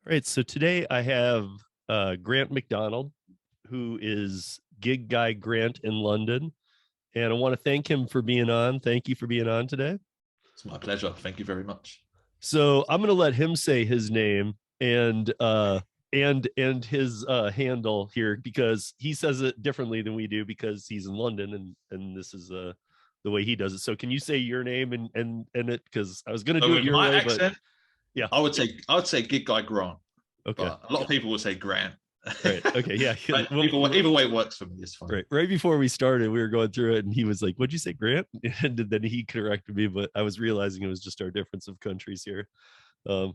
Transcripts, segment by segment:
All right, so today I have Grant McDonnell, who is GigGuyGrant in London, and I want to thank him for being on. Thank you for being on today. It's my pleasure. Thank you very much. So I'm going to let him say his name and his handle here because he says it differently than we do because he's in London and this is the way he does it. So can you say your name and it, because I was going to do it With your my way, accent, but yeah, I would say Gig Guy Grant, okay, but a lot of people will say Grant. right, okay, yeah. But either way works for me. It's fine. Right before we started, we were going through it, and he was like, "What'd you say, Grant?" And then he corrected me, but I was realizing it was just our difference of countries here. Um,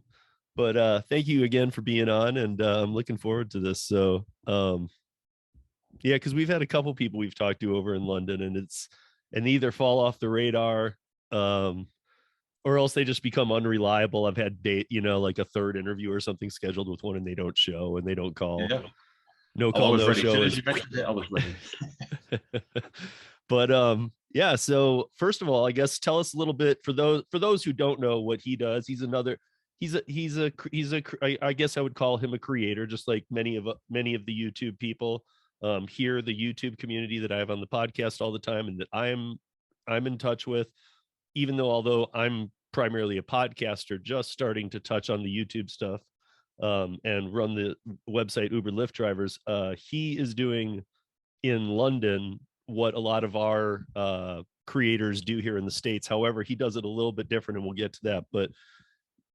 but thank you again for being on, and I'm looking forward to this. So, yeah, because we've had a couple people we've talked to over in London, and they either fall off the radar, um, or else they just become unreliable. I've had like a third interview or something scheduled with one, and they don't show and they don't call. Yeah. No Oh, I call, was no ready. As soon show as is you mentioned it, I was ready. but yeah, so first of all, I guess tell us a little bit for those who don't know what he does. I guess I would call him a creator, just like many of the YouTube people here, the YouTube community that I have on the podcast all the time and that I'm in touch with, even though although I'm primarily a podcaster, just starting to touch on the YouTube stuff and run the website Uber Lyft drivers. He is doing in London what a lot of our creators do here in the States. However, he does it a little bit different, and we'll get to that. But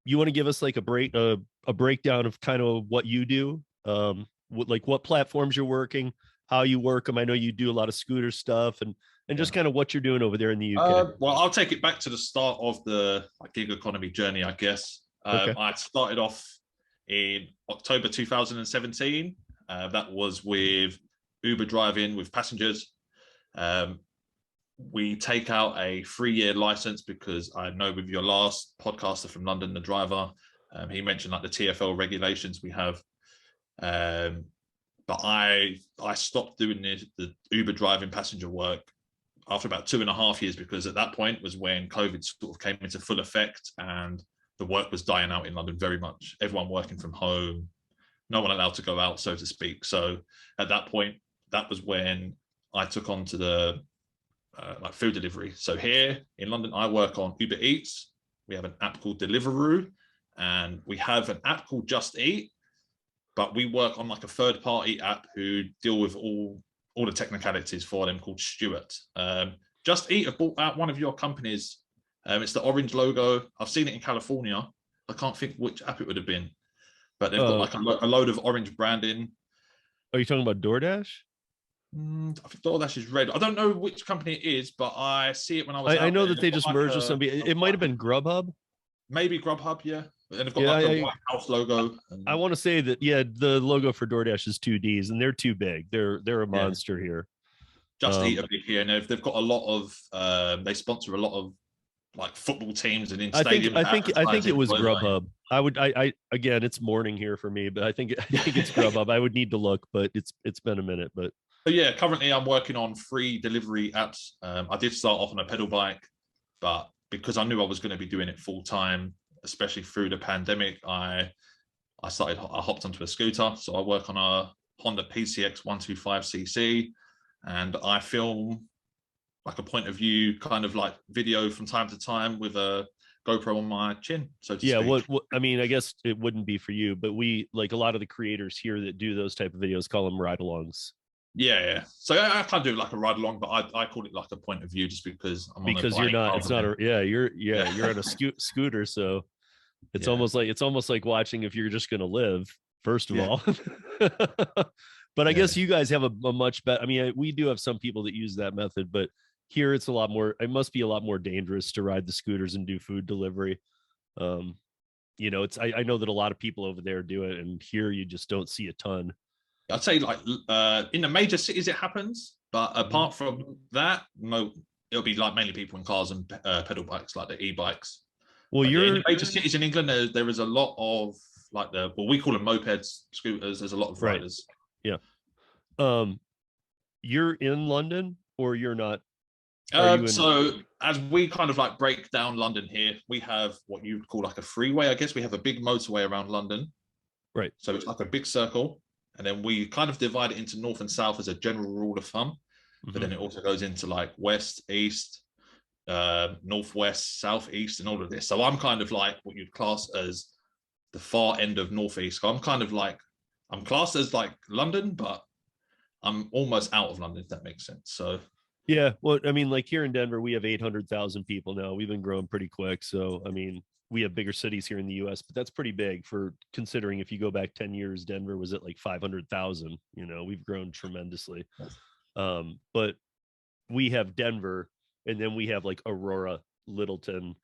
you want to give us like a breakdown of kind of what you do, what platforms you're working, how you work them. I know you do a lot of scooter stuff, and just kind of what you're doing over there in the UK. Well, I'll take it back to the start of the gig economy journey, I guess. Okay. I started off in October 2017. That was with Uber driving with passengers. We take out a 3-year license because I know with your last podcaster from London, the driver, he mentioned like the TFL regulations we have. But I stopped doing the Uber driving passenger work after about 2.5 years because at that point was when COVID sort of came into full effect and the work was dying out in London very much. Everyone working from home, no one allowed to go out, so to speak. So at that point, that was when I took on to the like food delivery. So here in London, I work on UberEats. We have an app called Deliveroo, and we have an app called Just Eat. But we work on like a third-party app who deal with all the technicalities for them called Stuart. Just Eat have bought out one of your companies. It's the orange logo. I've seen it in California. I can't think which app it would have been, but they've got like a load of orange branding. Are you talking about DoorDash? I think Doordash is red. I don't know which company it is, but I see it when I was. I know there. that they just merged with somebody. It might have been Grubhub. Maybe Grubhub, yeah. And they've got like a White House logo. I want to say that the logo for DoorDash is 2Ds, and they're too big. They're a monster here. Just Eat a big here, and they've got a lot of. They sponsor a lot of like football teams and in stadiums. I think it was Grubhub. I again, it's morning here for me, but I think it's Grubhub. I would need to look, but it's been a minute. But yeah, currently I'm working on 3 delivery apps. I did start off on a pedal bike, but because I knew I was going to be doing it full time, especially through the pandemic, I hopped onto a scooter. So I work on a Honda PCX 125cc, and I film like a point of view kind of like video from time to time with a GoPro on my chin, so to speak. What I mean, I guess it wouldn't be for you, but we like a lot of the creators here that do those type of videos call them ride-alongs. Yeah. So I can't do like a ride along, but I call it like a point of view just because I'm because on a bike, you're not. It's not a you're on a scooter, so it's almost like watching if you're just going to live. First of all, but I guess you guys have a much better. I mean, we do have some people that use that method, but here it's a lot more. It must be a lot more dangerous to ride the scooters and do food delivery. It's I know that a lot of people over there do it, and here you just don't see a ton. I'd say like in the major cities it happens, but apart from that, no, it'll be like mainly people in cars and pedal bikes, like the e-bikes. Well, in the major cities in England, there is a lot of like we call them mopeds, scooters. There's a lot of riders. Right. Yeah. You're in London or you're not? So as we kind of like break down London here, we have what you would call like a freeway. I guess we have a big motorway around London. Right. So it's like a big circle, and then we kind of divide it into north and south as a general rule of thumb. But then it also goes into like west, east, northwest, southeast, and all of this. So I'm kind of like what you'd class as the far end of northeast. So I'm kind of like, I'm classed as like London, but I'm almost out of London, if that makes sense. So yeah, well, I mean, like here in Denver, we have 800,000 people now. We've been growing pretty quick. So, I mean, we have bigger cities here in the US, but that's pretty big for considering if you go back 10 years, Denver was at like 500,000. You know, we've grown tremendously. But we have Denver, and then we have like Aurora, Littleton,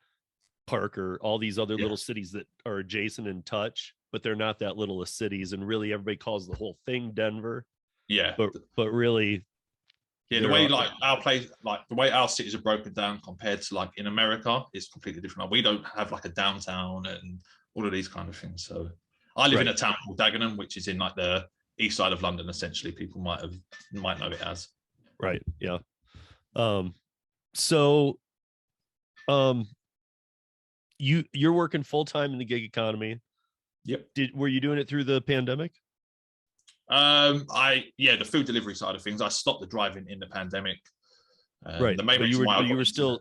Parker, all these other little cities that are adjacent in touch, but they're not that little of cities. And really, everybody calls the whole thing Denver. Yeah, but really, yeah, the way like our place, like the way our cities are broken down compared to like in America is completely different. Like, we don't have like a downtown and all of these kind of things. So I live in a town called Dagenham, which is in like the east side of London. Essentially, people might know it as. Right. Yeah. So you're working full time in the gig economy. Yep. Were you doing it through the pandemic? The food delivery side of things. I stopped the driving in the pandemic. Right. The main but reason you were still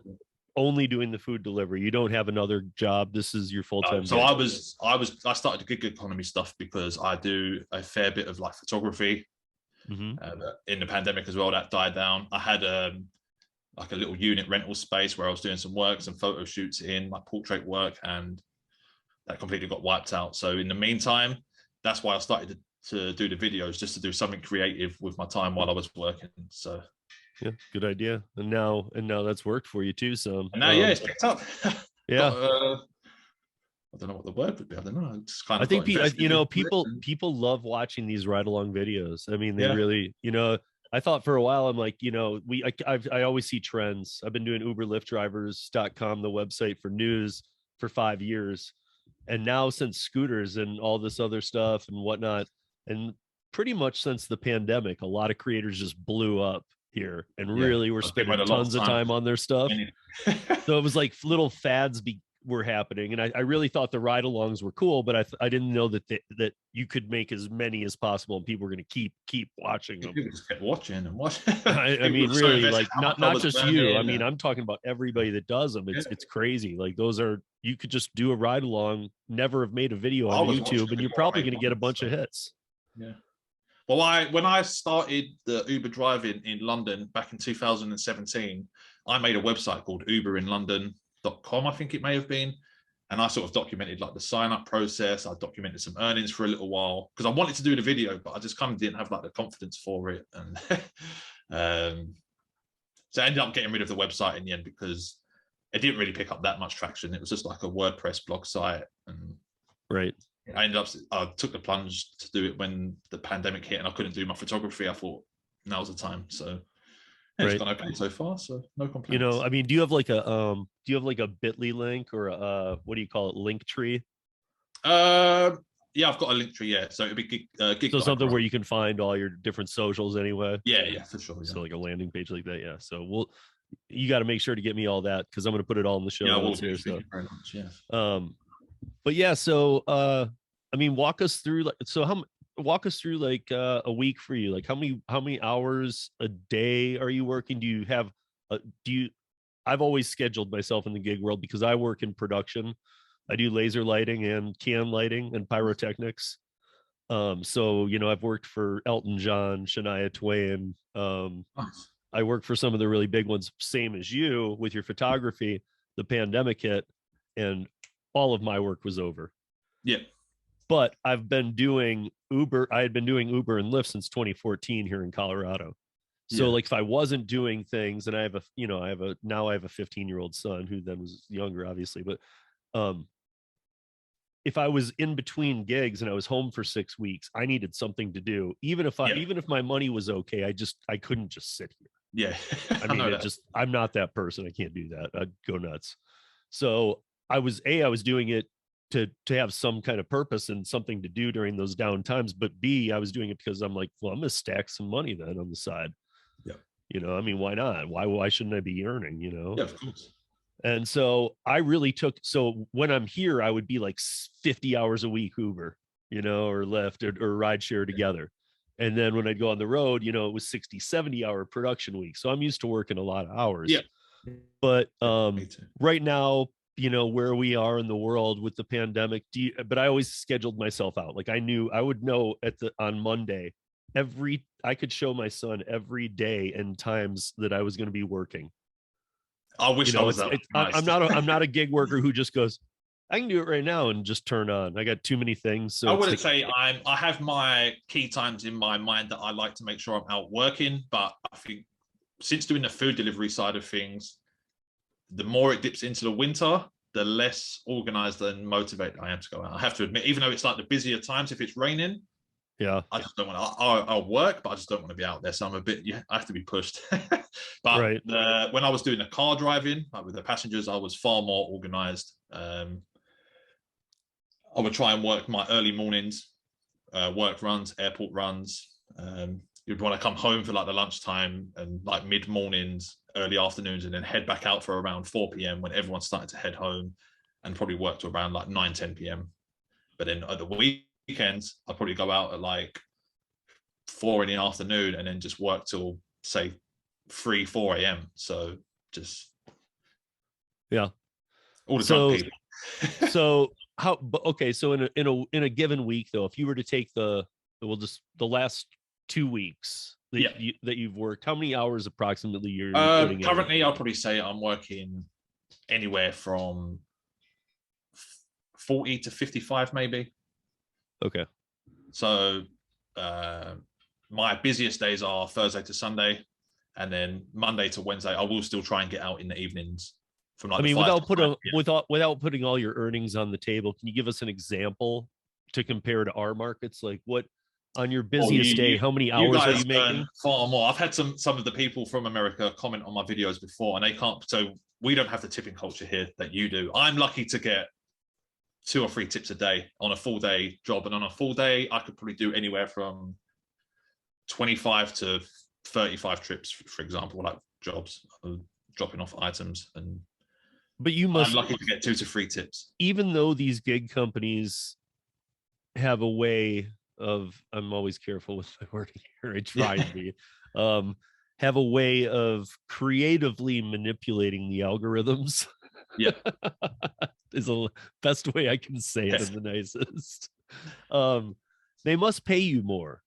only doing the food delivery. You don't have another job. This is your full time. So I started the gig economy stuff because I do a fair bit of like photography. In the pandemic as well, that died down. I had like a little unit rental space where I was doing some work, some photo shoots in like portrait work, and that completely got wiped out. So in the meantime, that's why I started to do the videos, just to do something creative with my time while I was working. So yeah, good idea. And now that's worked for you too. So and now it's picked up. Yeah. I don't know what the word would be. I don't know. It's kind of. I think people love watching these ride along videos. I mean, they really, I thought for a while, I'm like, I always see trends. I've been doing uberlyftdrivers.com, the website for news, for 5 years. And now since scooters and all this other stuff and whatnot, and pretty much since the pandemic, a lot of creators just blew up here and really were spending tons of time on their stuff. So it was like little fads were happening, and I really thought the ride-alongs were cool, but I didn't know that that you could make as many as possible, and people were going to keep watching them. People just kept watching and watching. I mean, really, like not just you. I mean, I'm talking about everybody that does them. It's crazy. Like you could just do a ride-along, never have made a video on YouTube, and you're probably going to get a bunch of hits. Yeah. Well, when I started the Uber driving in London back in 2017, I made a website called UberInLondon.com, I think it may have been, and I sort of documented like the sign-up process. I documented some earnings for a little while because I wanted to do the video, but I just kind of didn't have like the confidence for it, and so I ended up getting rid of the website in the end because it didn't really pick up that much traction. It was just like a WordPress blog site, and I took the plunge to do it when the pandemic hit and I couldn't do my photography. I thought now's the time. So it's gone okay so far. So no complaints. I mean, do you have like a Bitly link or a what do you call it, link tree? Yeah, I've got a link tree. Yeah, so it'd be so something where you can find all your different socials anyway. Yeah, for sure. Yeah. So like a landing page like that. Yeah. So you got to make sure to get me all that because I'm going to put it all in the show notes here. So. Thank you very much. Yeah. But yeah, so I mean, walk us through like a week for you. Like how many hours a day are you working? Do you have I've always scheduled myself in the gig world because I work in production. I do laser lighting and can lighting and pyrotechnics. So I've worked for Elton John, Shania Twain. Nice. I work for some of the really big ones, same as you with your photography. The pandemic hit and all of my work was over. Yeah. But I've been doing Uber. I had been doing Uber and Lyft since 2014 here in Colorado. So like if I wasn't doing things, and I have a 15-year-old son who then was younger, obviously, but if I was in between gigs and I was home for 6 weeks, I needed something to do. Even if my money was okay, I couldn't just sit here. Yeah. I mean, I'm not that person. I can't do that. I'd go nuts. So I was doing it to have some kind of purpose and something to do during those down times. But B, I was doing it because I'm like, well, I'm going to stack some money then on the side. Yeah. I mean, why not? Why shouldn't I be earning, Yeah, of course. And so I really so when I'm here, I would be like 50 hours a week Uber, or Lyft or Rideshare together. And then when I'd go on the road, it was 60, 70-hour production week. So I'm used to working a lot of hours. Yeah. But Me too. right now, where we are in the world with the pandemic, but I always scheduled myself out. Like I knew I would know on Monday, I could show my son every day and times that I was going to be working. I wish I was that. Nice. I'm not a gig worker who just goes, I can do it right now and just turn on. I got too many things. So I wouldn't say I have my key times in my mind that I like to make sure I'm out working, but I think since doing the food delivery side of things, the more it dips into the winter, the less organized and motivated I am to go out. I have to admit, even though it's like the busier times, if it's raining, yeah, I just don't want to. I'll work, but I just don't want to be out there. So I'm a bit. Yeah, I have to be pushed. But right. When I was doing the car driving, like with the passengers, I was far more organized. I would try and work my early mornings, work runs, airport runs. You'd want to come home for like the lunchtime and like mid mornings, early afternoons, and then head back out for around 4 p.m. when everyone's starting to head home, and probably work to around like 9, 10 p.m. But then at the weekends, I'd probably go out at like 4 in the afternoon and then just work till say 3, 4 a.m. So just all the drunk people. So so in a given week though, if you were to take the last 2 weeks that you've worked, how many hours approximately you're putting in? Currently I'll probably say I'm working anywhere from 40 to 55 maybe. Okay. So my busiest days are Thursday to Sunday, and then Monday to Wednesday I will still try and get out in the evenings. From like without putting all your earnings on the table, can you give us an example to compare to our markets? Like what on your busiest day, how many hours are you making? Far more. I've had some of the people from America comment on my videos before, and they can't. So we don't have the tipping culture here that you do. I'm lucky to get 2 or 3 tips a day on a full day job, and on a full day, I could probably do anywhere from 25 to 35 trips, for example, like jobs, dropping off items and. But I'm lucky to get 2 to 3 tips. Even though these gig companies have a way of, I'm always careful with my wording here, I try to be, have a way of creatively manipulating the algorithms. Yeah. Is the best way I can say it in the nicest. They must pay you more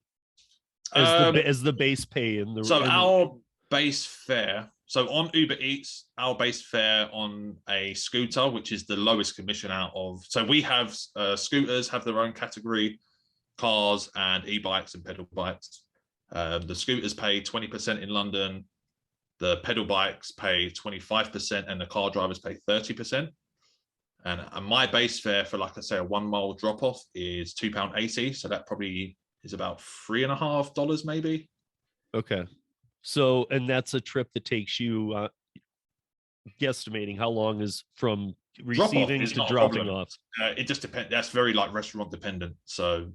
as the base pay in the. Our base fare. So on UberEats, our base fare on a scooter, which is the lowest commission out of. So we have scooters have their own category, cars and e-bikes and pedal bikes. The scooters pay 20% in London. The pedal bikes pay 25% and the car drivers pay 30%. And my base fare for, like I say, a 1 mile drop off is £2.80. So that probably is about $3.50 maybe. Okay. So, and that's a trip that takes you, guesstimating how long is from receiving to dropping off? It just depends. That's very like restaurant dependent. So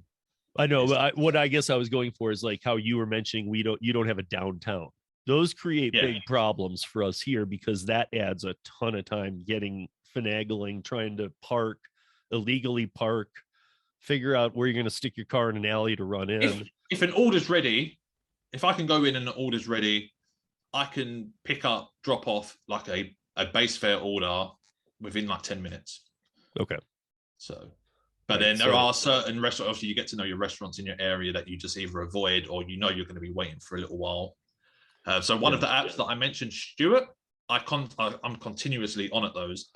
I know, but what I guess I was going for is like how you were mentioning, you don't have a downtown. Those create big problems for us here because that adds a ton of time finagling, trying to illegally park, figure out where you're going to stick your car in an alley to run in. If an order's ready, if I can go in and the order's ready, I can pick up, drop off like a base fare order within like 10 minutes. Okay. So, but then there are certain restaurants, obviously you get to know your restaurants in your area that you just either avoid or you're going to be waiting for a little while. So one of the apps that I mentioned, Stuart, I'm continuously on at those.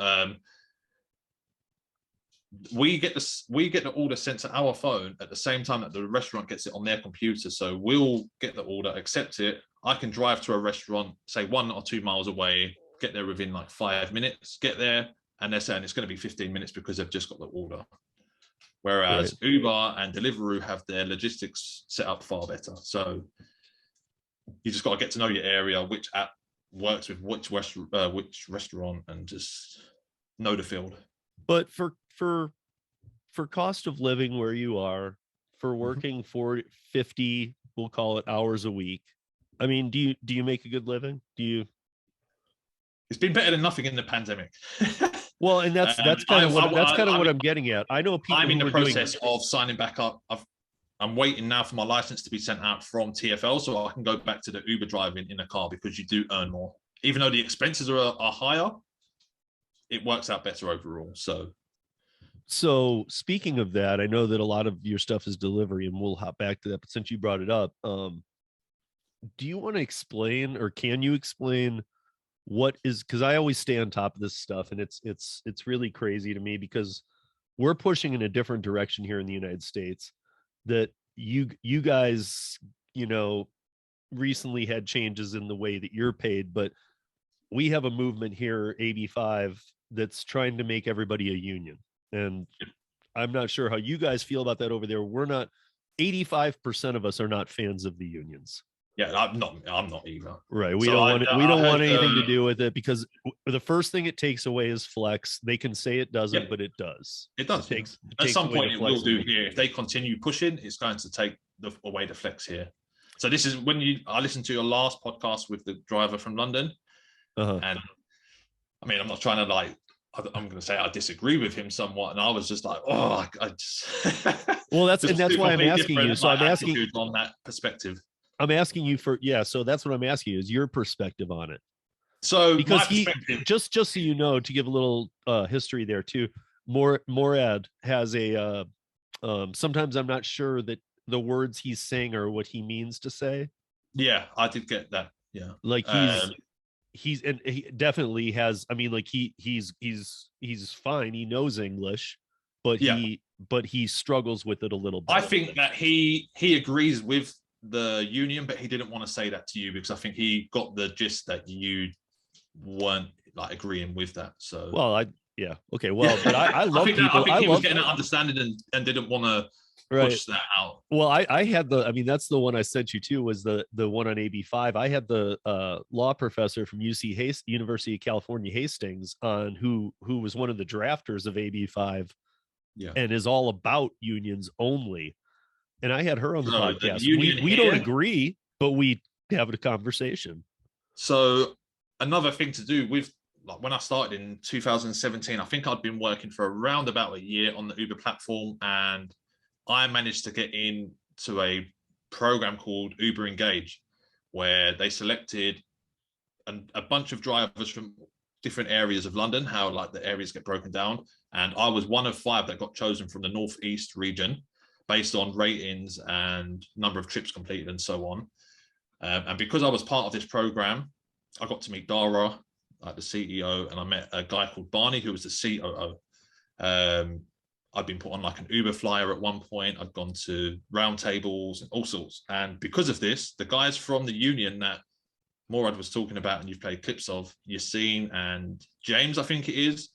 We get the order sent to our phone at the same time that the restaurant gets it on their computer. So we'll get the order, accept it. I can drive to a restaurant, say 1 or 2 miles away, get there within like 5 minutes, get there, and they're saying it's going to be 15 minutes because they've just got the order. Whereas Uber and Deliveroo have their logistics set up far better. So you just got to get to know your area, which app works with which restaurant, and just know the field. But for cost of living where you are, for working 50, we'll call it hours a week, I mean, do you make a good living? It's been better than nothing in the pandemic. Well, and that's kind of what I'm getting at. I know people I'm in who the are doing process of signing back up. I'm waiting now for my license to be sent out from TFL so I can go back to the Uber driving in a car, because you do earn more. Even though the expenses are higher, it works out better overall. So speaking of that, I know that a lot of your stuff is delivery, and we'll hop back to that. But since you brought it up, do you want to explain, or can you explain what is, because I always stay on top of this stuff, and it's really crazy to me because we're pushing in a different direction here in the United States, that you guys, recently had changes in the way that you're paid, but we have a movement here, AB5, that's trying to make everybody a union. And I'm not sure how you guys feel about that over there. We're not, 85% of us are not fans of the unions. Yeah, I'm not either. Right. We don't want anything to do with it, because the first thing it takes away is flex. They can say it doesn't, but it does. It does. At some point it will do here. If they continue pushing, it's going to take away the flex here. So this is when I listened to your last podcast with the driver from London. And I mean, I'm not trying to I'm going to say I disagree with him somewhat, and I was just like, oh, I just. Well, that's why I'm asking you. So I'm asking on that perspective. I'm asking you for, so that's what I'm asking you, is your perspective on it. So because just so you know, to give a little history there too, Morad has a sometimes I'm not sure that the words he's saying are what he means to say. Yeah, I did get that. Yeah, like he definitely has, I mean, like he's fine, he knows English, but he struggles with it a little bit. I think that he agrees with the union, but he didn't want to say that to you, because I think he got the gist that you weren't agreeing with that. So well, okay, well, but I love people. I think he was getting an understanding and didn't want to push that out. Well, I had that's the one I sent you to, was the one on AB5. I had the law professor from University of California Hastings on, who was one of the drafters of AB5, and is all about unions only. And I had her on the podcast. We don't agree, but we have a conversation. So another thing to do with, when I started in 2017, I think I'd been working for around about a year on the Uber platform, and I managed to get into a program called Uber Engage, where they selected a bunch of drivers from different areas of London, how the areas get broken down. And I was one of 5 that got chosen from the Northeast region, based on ratings and number of trips completed and so on. And because I was part of this program, I got to meet Dara, the CEO, and I met a guy called Barney, who was the COO. I'd been put on an Uber flyer at one point. I'd gone to roundtables and all sorts. And because of this, the guys from the union that Morad was talking about, and you've played clips of, Yassine and James, I think it is.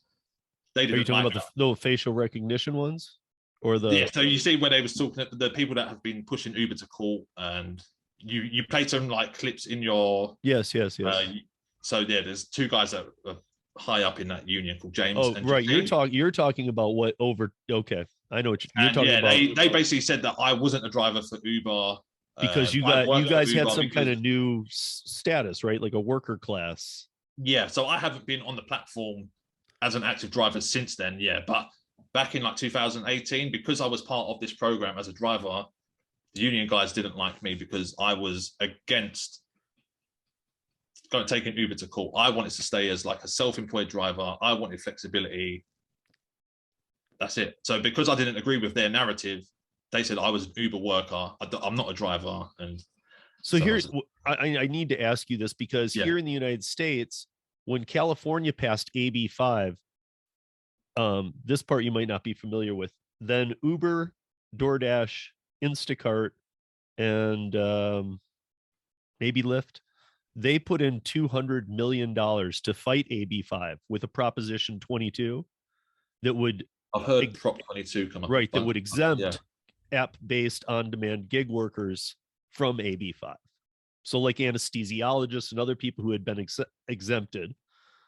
They didn't. Are you talking about the facial recognition ones? Or so you see where they was talking, the people that have been pushing Uber to call, and you played some clips in your yes. So there's 2 guys that are high up in that union called James. Oh, and right. You're talking about what over? Okay, I know what you're talking about. They basically said that I wasn't a driver for Uber because you guys had some kind of new status, right? Like a worker class. Yeah. So I haven't been on the platform as an active driver since then. Yeah, but back in 2018, because I was part of this program as a driver, the union guys didn't like me because I was against taking Uber to court. I wanted to stay as a self-employed driver. I wanted flexibility. That's it. So because I didn't agree with their narrative, they said I was an Uber worker. I'm not a driver. And so here's, I need to ask you this, because here in the United States, when California passed AB5, this part you might not be familiar with, then Uber, DoorDash, Instacart, and maybe Lyft, they put in $200 million to fight AB5 with a Proposition 22 that would, I've heard Prop 22 come up, right, that would exempt app-based on-demand gig workers from AB5. So like anesthesiologists and other people who had been exempted,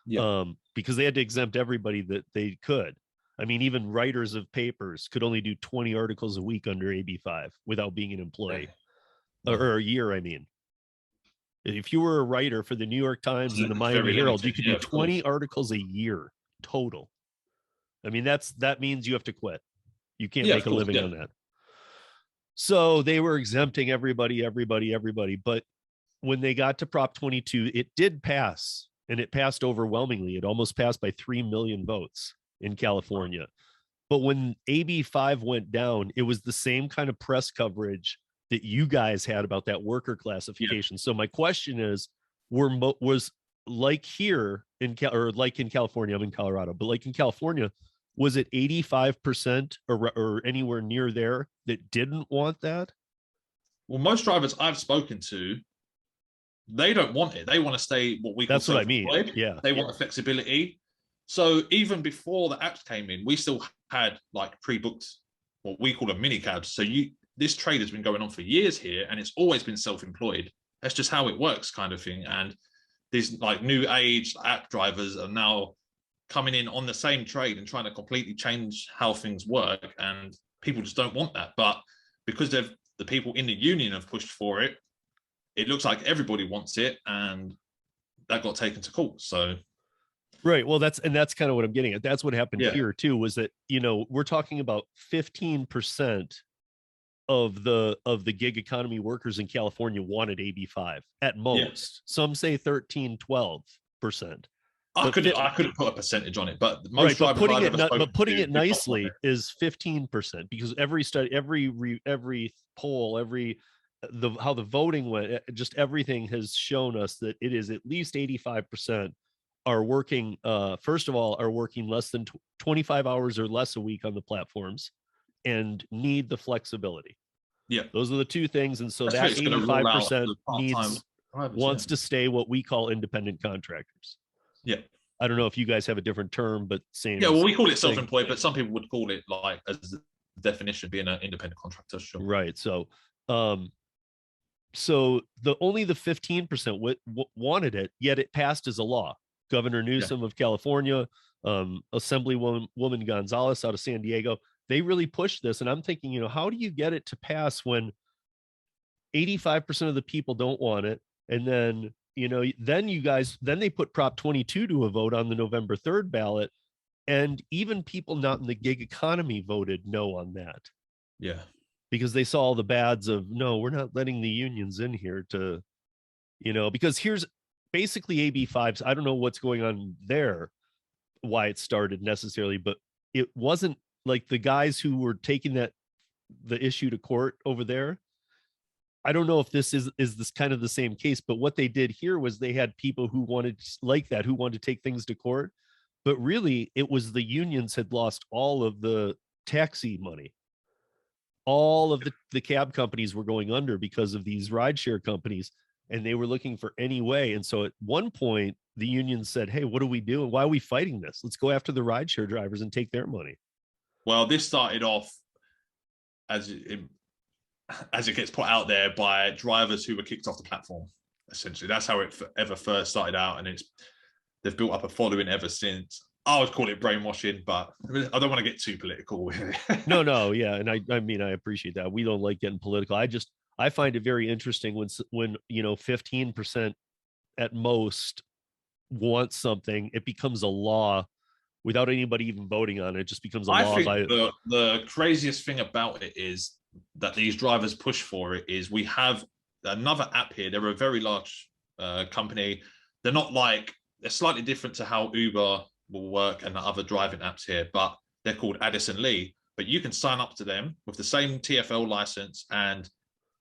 because they had to exempt everybody that they could. I mean, even writers of papers could only do 20 articles a week under AB5 without being an employee, or a year. I mean, if you were a writer for the New York Times and the Miami Herald, you could do 20 articles a year total. I mean, that means you have to quit. You can't Yeah, make of a course. living Yeah. on that. So they were exempting everybody. But when they got to Prop 22, it did pass, and it passed overwhelmingly. It almost passed by 3 million votes in California. But when AB 5 went down, it was the same kind of press coverage that you guys had about that worker Yeah. classification. So my question is, was like here or like in California, I'm in Colorado, but like in California, was it 85% or anywhere near there that didn't want that? Well, most drivers I've spoken to, they don't want it. They want to stay what we call That's what I mean. self-employed. Yeah. They want the flexibility. So even before the apps came in, we still had like pre-booked what we call a mini cabs. So this trade has been going on for years here, and it's always been self-employed. That's just how it works, kind of thing. And these like new age app drivers are now coming in on the same trade and trying to completely change how things work. And people just don't want that. But because the people in the union have pushed for it, it looks like everybody wants it, and that got taken to court. So right. Well, that's kind of what I'm getting at. That's what happened yeah. here too, was that, we're talking about 15% of the gig economy workers in California wanted AB 5 at most. Some say 13, 12%. I couldn't put a percentage on it, but right, most but drivers putting it nicely is 15%, because every study, every poll, how the voting went, just everything has shown us that it is at least 85% are working. First of all, are working less than 25 hours or less a week on the platforms, and need the flexibility. Yeah, those are the two things. And so that that's 85% drivers, wants to stay what we call independent contractors. Yeah. I don't know if you guys have a different term, but same. Yeah, well, we call it self-employed, but some people would call it like as the definition being an independent contractor. Sure. Right. So, only the 15% wanted it, yet it passed as a law. Governor Newsom of California, Assemblywoman Gonzalez out of San Diego, they really pushed this. And I'm thinking, how do you get it to pass when 85% of the people don't want it? And then, then they put Prop 22 to a vote on the November 3rd ballot. And even people not in the gig economy voted no on that. Yeah. Because they saw all the bads of, no, we're not letting the unions in here to, because here's basically AB 5s. I don't know what's going on there, why it started necessarily, but it wasn't like the guys who were taking the issue to court over there. I don't know if this is this kind of the same case, but what they did here was they had people who wanted to take things to court, but really it was the unions had lost all of the taxi money. All of the cab companies were going under because of these rideshare companies, and they were looking for any way. And so at one point the union said, hey, what do we do? And why are we fighting this? Let's go after the rideshare drivers and take their money. Well, this started off as it gets put out there by drivers who were kicked off the platform. Essentially, that's how it ever first started out, and they've built up a following ever since. I would call it brainwashing, but I don't want to get too political. No, yeah, and I mean I appreciate that. We don't like getting political. I find it very interesting when 15% at most want something, it becomes a law without anybody even voting on it. It just becomes a law. I think the craziest thing about it is that these drivers push for it is we have another app here. They're a very large company. They're slightly different to how Uber will work and the other driving apps here, but they're called Addison Lee. But you can sign up to them with the same TFL license, and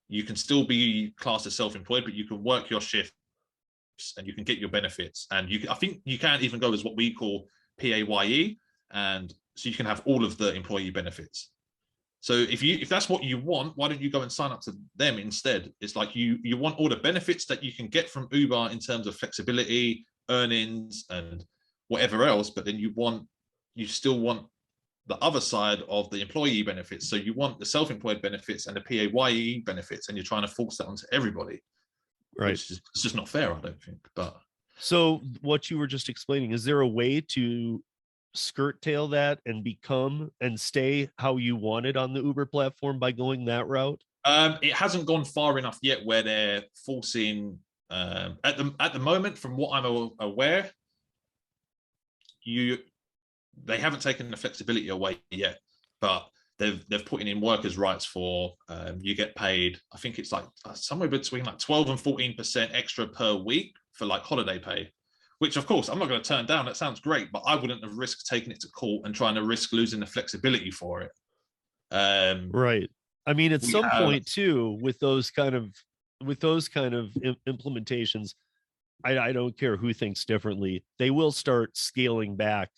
you can still be classed as self-employed, but you can work your shifts and you can get your benefits. And I think you can even go as what we call PAYE, and so you can have all of the employee benefits. So if that's what you want, why don't you go and sign up to them instead? It's like you want all the benefits that you can get from Uber in terms of flexibility, earnings, and whatever else, but then you still want the other side of the employee benefits. So you want the self-employed benefits and the PAYE benefits, and you're trying to force that onto everybody. Right. It's just not fair, I don't think. But so what you were just explaining, is there a way to skirt tail that and become and stay how you wanted on the Uber platform by going that route? It hasn't gone far enough yet where they're forcing at the moment, from what I'm aware, they haven't taken the flexibility away yet, but they've put in workers' rights for you get paid. I think it's like somewhere between like 12 and 14% extra per week for like holiday pay, which of course I'm not going to turn down. That sounds great, but I wouldn't have risked taking it to court and trying to risk losing the flexibility for it. Right. I mean, at some have, point too, with those kind of implementations, I don't care who thinks differently. They will start scaling back.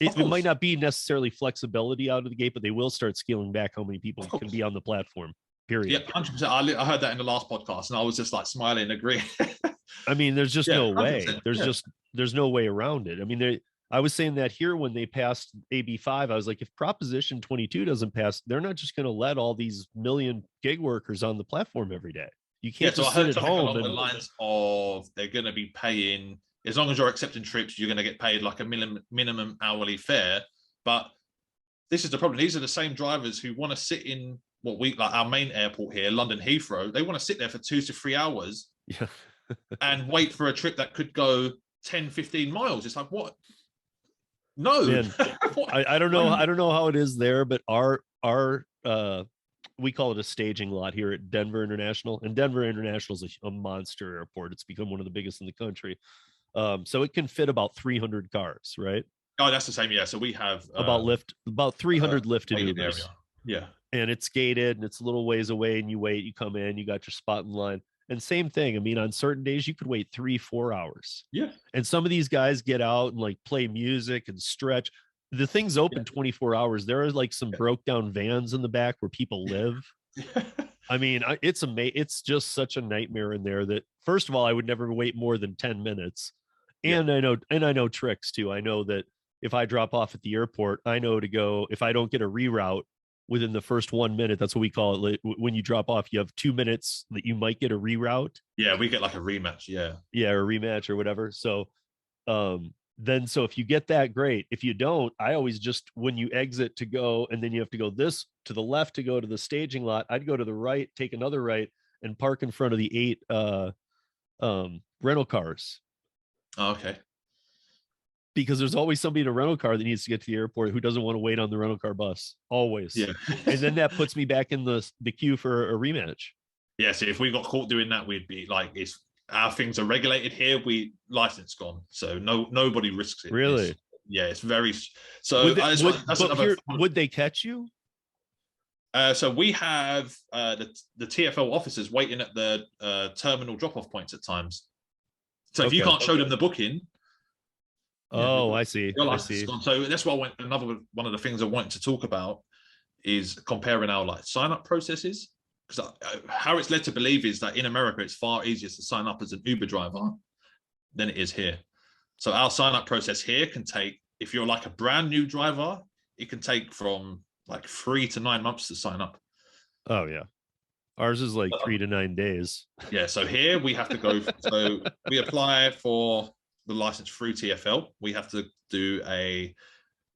It might not be necessarily flexibility out of the gate, but they will start scaling back how many people can be on the platform. Period. Yeah, 100%. I heard that in the last podcast, and I was just like smiling, agreeing. I mean, there's just no way. 100%. There's no way around it. I mean, I was saying that here when they passed AB5, I was like, if Proposition 22 doesn't pass, they're not just going to let all these million gig workers on the platform every day. You can't just sit at home. Along the lines of they're going to be paying, as long as you're accepting trips, you're going to get paid like a minimum hourly fare. But this is the problem. These are the same drivers who want to sit in what we like our main airport here, London Heathrow. They want to sit there for 2 to 3 hours and wait for a trip that could go 10, 15 miles. It's like, what? No. Man, I don't know. I don't know how it is there, but our we call it a staging lot here at Denver International, and Denver International is a monster airport. It's become one of the biggest in the country. So it can fit about 300 cars, right? Oh, that's the same. Yeah. So we have about 300 Lyft and Ubers. Area. Yeah. And it's gated and it's a little ways away, and you wait, you come in, you got your spot in line. And same thing. I mean, on certain days you could wait 3-4 hours. Yeah. And some of these guys get out and like play music and stretch. The thing's open 24 hours. There are like some broke down vans in the back where people live. I mean, it's just such a nightmare in there that, first of all, I would never wait more than 10 minutes. And I know tricks too. I know that if I drop off at the airport, I know to go, if I don't get a reroute within the first 1 minute, that's what we call it. When you drop off, you have 2 minutes that you might get a reroute. Yeah, we get like a rematch. Yeah. Yeah, or a rematch or whatever. So then if you get that, great. If you don't, I always just, when you exit to go, and then you have to go this to the left to go to the staging lot, I'd go to the right, take another right, and park in front of the 8 rental cars. Oh, okay. Because there's always somebody in a rental car that needs to get to the airport who doesn't want to wait on the rental car bus. Always. Yeah. And then that puts me back in the queue for a rematch. Yeah. So if we got caught doing that, we'd be like, our things are regulated here. License gone. So nobody risks it. Really? It's very. So would they catch you? So we have the TFL officers waiting at the terminal drop-off points at times. So if you can't show them the booking. Oh, I see. I see. So that's what another one of the things I wanted to talk about is comparing our like sign-up processes, because how it's led to believe is that in America it's far easier to sign up as an Uber driver than it is here. So our sign-up process here can take, if you're like a brand new driver, it can take from like 3 to 9 months to sign up. Oh yeah, ours is like 3 to 9 days. Yeah. So here we have to go. So we apply for the license through TFL. We have to do a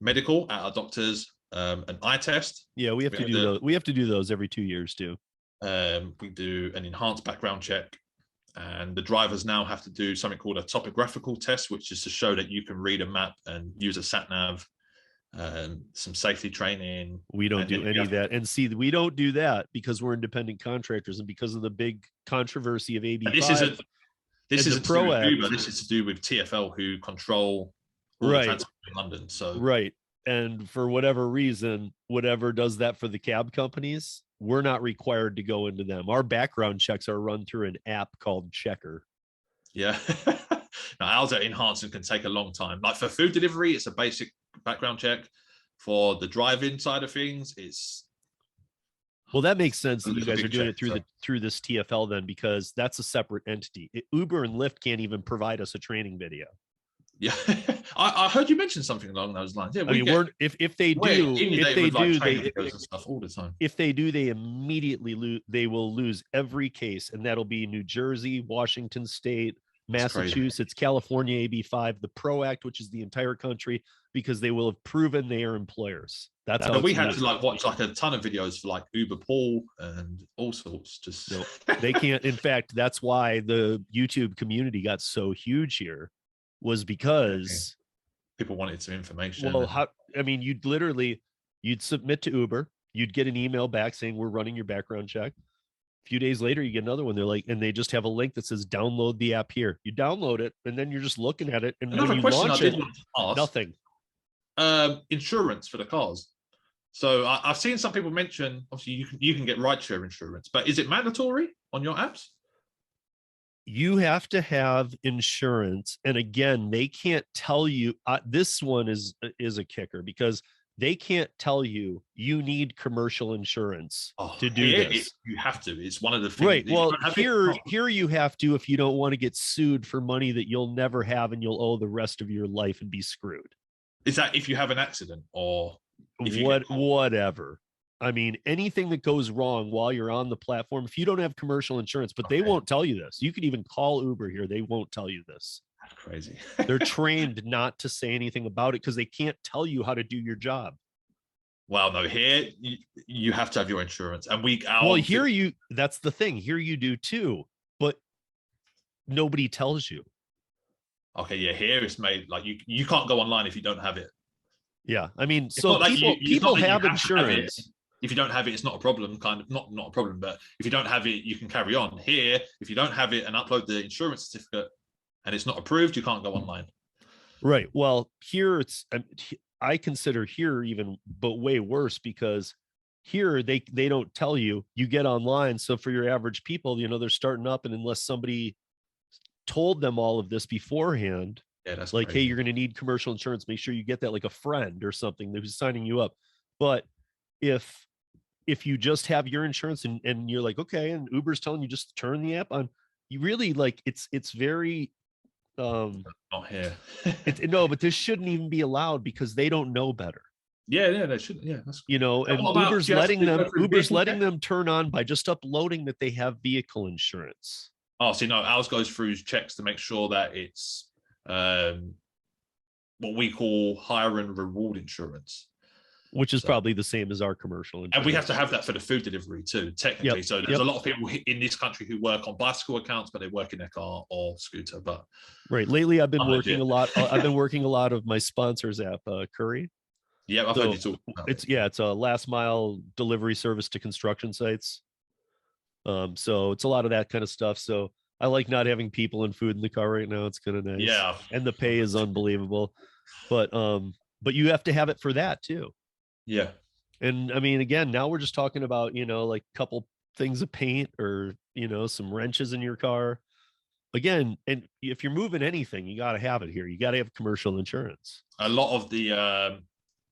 medical at our doctor's, an eye test. Yeah, we have to do those. We have to do those every 2 years too. We do an enhanced background check, and the drivers now have to do something called a topographical test, which is to show that you can read a map and use a sat nav. Some safety training. We don't do any of that. And see, we don't do that because we're independent contractors and because of the big controversy of AB5. This isn't to do with Uber. This is to do with TFL, who control all the transport in London. So right. And for whatever reason, whatever does that for the cab companies, we're not required to go into them. Our background checks are run through an app called Checker. Yeah. Now, ours are enhanced and can take a long time. Like for food delivery, it's a basic background check. For the driving side of things, it's well, that makes sense that you guys are doing it through this TFL then, because that's a separate entity. Uber and Lyft can't even provide us a training video. Yeah, I heard you mention something along those lines. Yeah, if they do, they immediately they will lose every case, and that'll be New Jersey, Washington State, Massachusetts, California, AB5, the PRO Act, which is the entire country, because they will have proven they are employers. That's how we had to like watch like a ton of videos for like Uber Pool and all sorts. Just no, they can't. In fact, that's why the YouTube community got so huge here, was because People wanted some information. Well, I mean, you'd submit to Uber, you'd get an email back saying we're running your background check. A few days later, you get another one. They're like, and they just have a link that says download the app here. You download it, and then you're just looking at it. And Another when you question launch I did it, want to ask, nothing. Insurance for the cars. So I've seen some people mention, obviously you can get rideshare insurance, but is it mandatory on your apps? You have to have insurance, and again, they can't tell you. This one is a kicker because they can't tell you you need commercial insurance to do this. You have to. It's one of the things. Right. Well, here you have to if you don't want to get sued for money that you'll never have and you'll owe the rest of your life and be screwed. Is that if you have an accident or if you whatever? I mean, anything that goes wrong while you're on the platform, if you don't have commercial insurance, but they won't tell you this. You could even call Uber here. They won't tell you this. That's crazy. They're trained not to say anything about it because they can't tell you how to do your job. Well, no, here you have to have your insurance. And that's the thing. Here you do too, but nobody tells you. Okay, yeah, here it's made like you can't go online if you don't have it. Yeah, I mean, so people have insurance. If you don't have it, it's not a problem. Kind of not a problem, but if you don't have it, you can carry on. Here, if you don't have it and upload the insurance certificate, and it's not approved, you can't go online. Right. Well, here I consider here even, but way worse because here they don't tell you. You get online, so for your average people, they're starting up, and unless somebody told them all of this beforehand. Yeah, that's like, crazy. Hey, you're going to need commercial insurance. Make sure you get that, like a friend or something who's signing you up. But if you just have your insurance and you're like, okay, and Uber's telling you just turn the app on, you really like it's very not here. No, but this shouldn't even be allowed because they don't know better. Yeah, they shouldn't. Yeah, that's and Uber's letting them turn on by just uploading that they have vehicle insurance. Oh, so ours goes through checks to make sure that it's what we call hire and reward insurance, which is probably the same as our commercial insurance. And we have to have that for the food delivery too, technically. Yep. So there's a lot of people in this country who work on bicycle accounts, but they work in their car or scooter. But right, lately I've been working a lot. I've been working a lot of my sponsors app, Curry. Yeah, I've heard you talk about it's a last mile delivery service to construction sites. So it's a lot of that kind of stuff. So I like not having people and food in the car right now. It's kind of nice. Yeah. And the pay is unbelievable. But you have to have it for that too. Yeah. And I mean, again, now we're just talking about, like a couple things of paint or, some wrenches in your car. Again, and if you're moving anything, you got to have it here. You got to have commercial insurance. A lot of the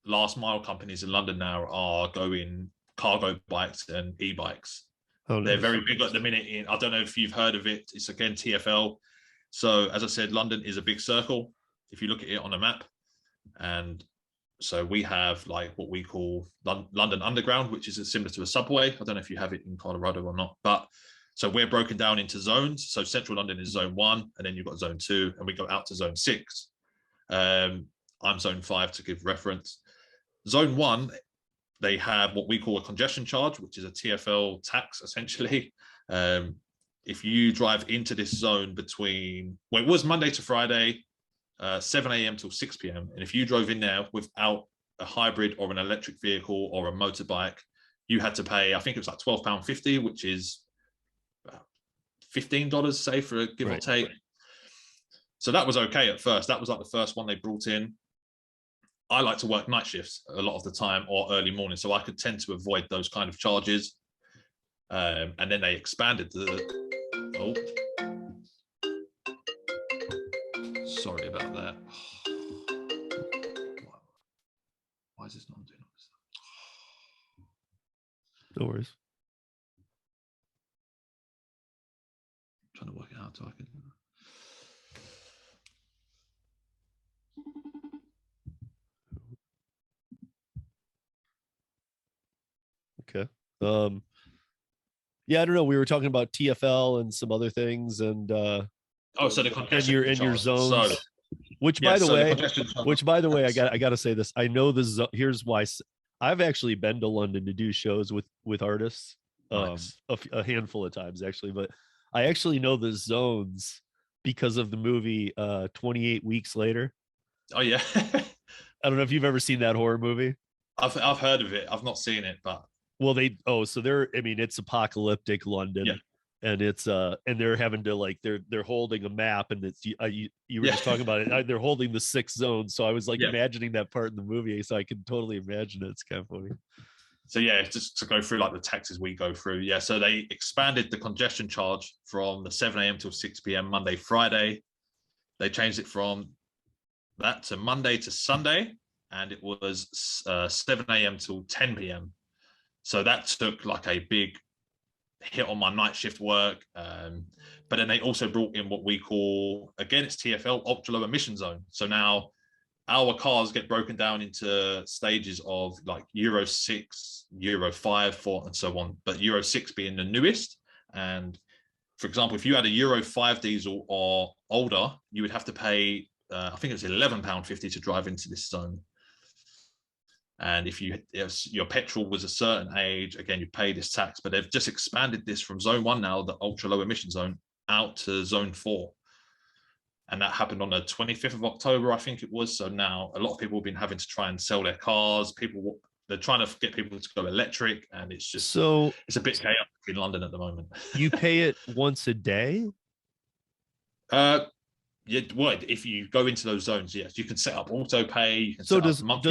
last mile companies in London now are going cargo bikes and e-bikes. Oh, they're very big at the minute. I don't know if you've heard of it. It's again TFL. So as I said, London is a big circle. If you look at it on a map, and so we have like what we call London Underground, which is similar to a subway. I don't know if you have it in Colorado or not, but so we're broken down into zones. So Central London is zone 1, and then you've got zone 2, and we go out to zone 6. I'm zone 5 to give reference. Zone 1. They have what we call a congestion charge, which is a TFL tax, essentially. If you drive into this zone it was Monday to Friday, 7 a.m. till 6 p.m. And if you drove in there without a hybrid or an electric vehicle or a motorbike, you had to pay, I think it was like £12.50, which is about $15, say, for a give or take. So that was okay at first. That was like the first one they brought in. I like to work night shifts a lot of the time or early morning, so I could tend to avoid those kind of charges. And then they expanded sorry about that. Why is this not doing this? No worries. I'm trying to work it out so I can. Okay. Yeah, I don't know. We were talking about TFL and some other things, and so the congestion and your zones. Which by the way, I got to say this. I know this. Here's why. I've actually been to London to do shows with artists, nice. a handful of times actually, but I actually know the zones because of the movie 28 Weeks Later. Oh yeah. I don't know if you've ever seen that horror movie. I've heard of it. I've not seen it, but Well, so they're, I mean, it's apocalyptic yeah, London, and it's and they're having to like they're holding a map, and it's you were yeah, just talking about it. They're holding the 6 zones, so I was like yeah. imagining that part in the movie, so I can totally imagine it. It's kind of funny. So yeah, just to go through like the taxes we go through. Yeah, so they expanded the congestion charge from the 7 a.m. till 6 p.m. Monday, Friday. They changed it from that to Monday to Sunday, and it was 7 a.m. till 10 p.m. So that took like a big hit on my night shift work. But then they also brought in what we call, again, it's TFL, ultra low emission zone. So now our cars get broken down into stages of like Euro 6, Euro 5, 4, and so on. But Euro 6 being the newest. And for example, if you had a Euro 5 diesel or older, you would have to pay, I think it was £11.50 to drive into this zone. And if your petrol was a certain age, again, you pay this tax. But they've just expanded this from zone 1 now, the ultra low emission zone, out to zone 4. And that happened on the 25th of October, I think it was. So now a lot of people have been having to try and sell their cars. They're trying to get people to go electric, and it's just it's a bit chaotic in London at the moment. You pay it once a day? Yeah, well, if you go into those zones, yes, you can set up auto pay. You can So set up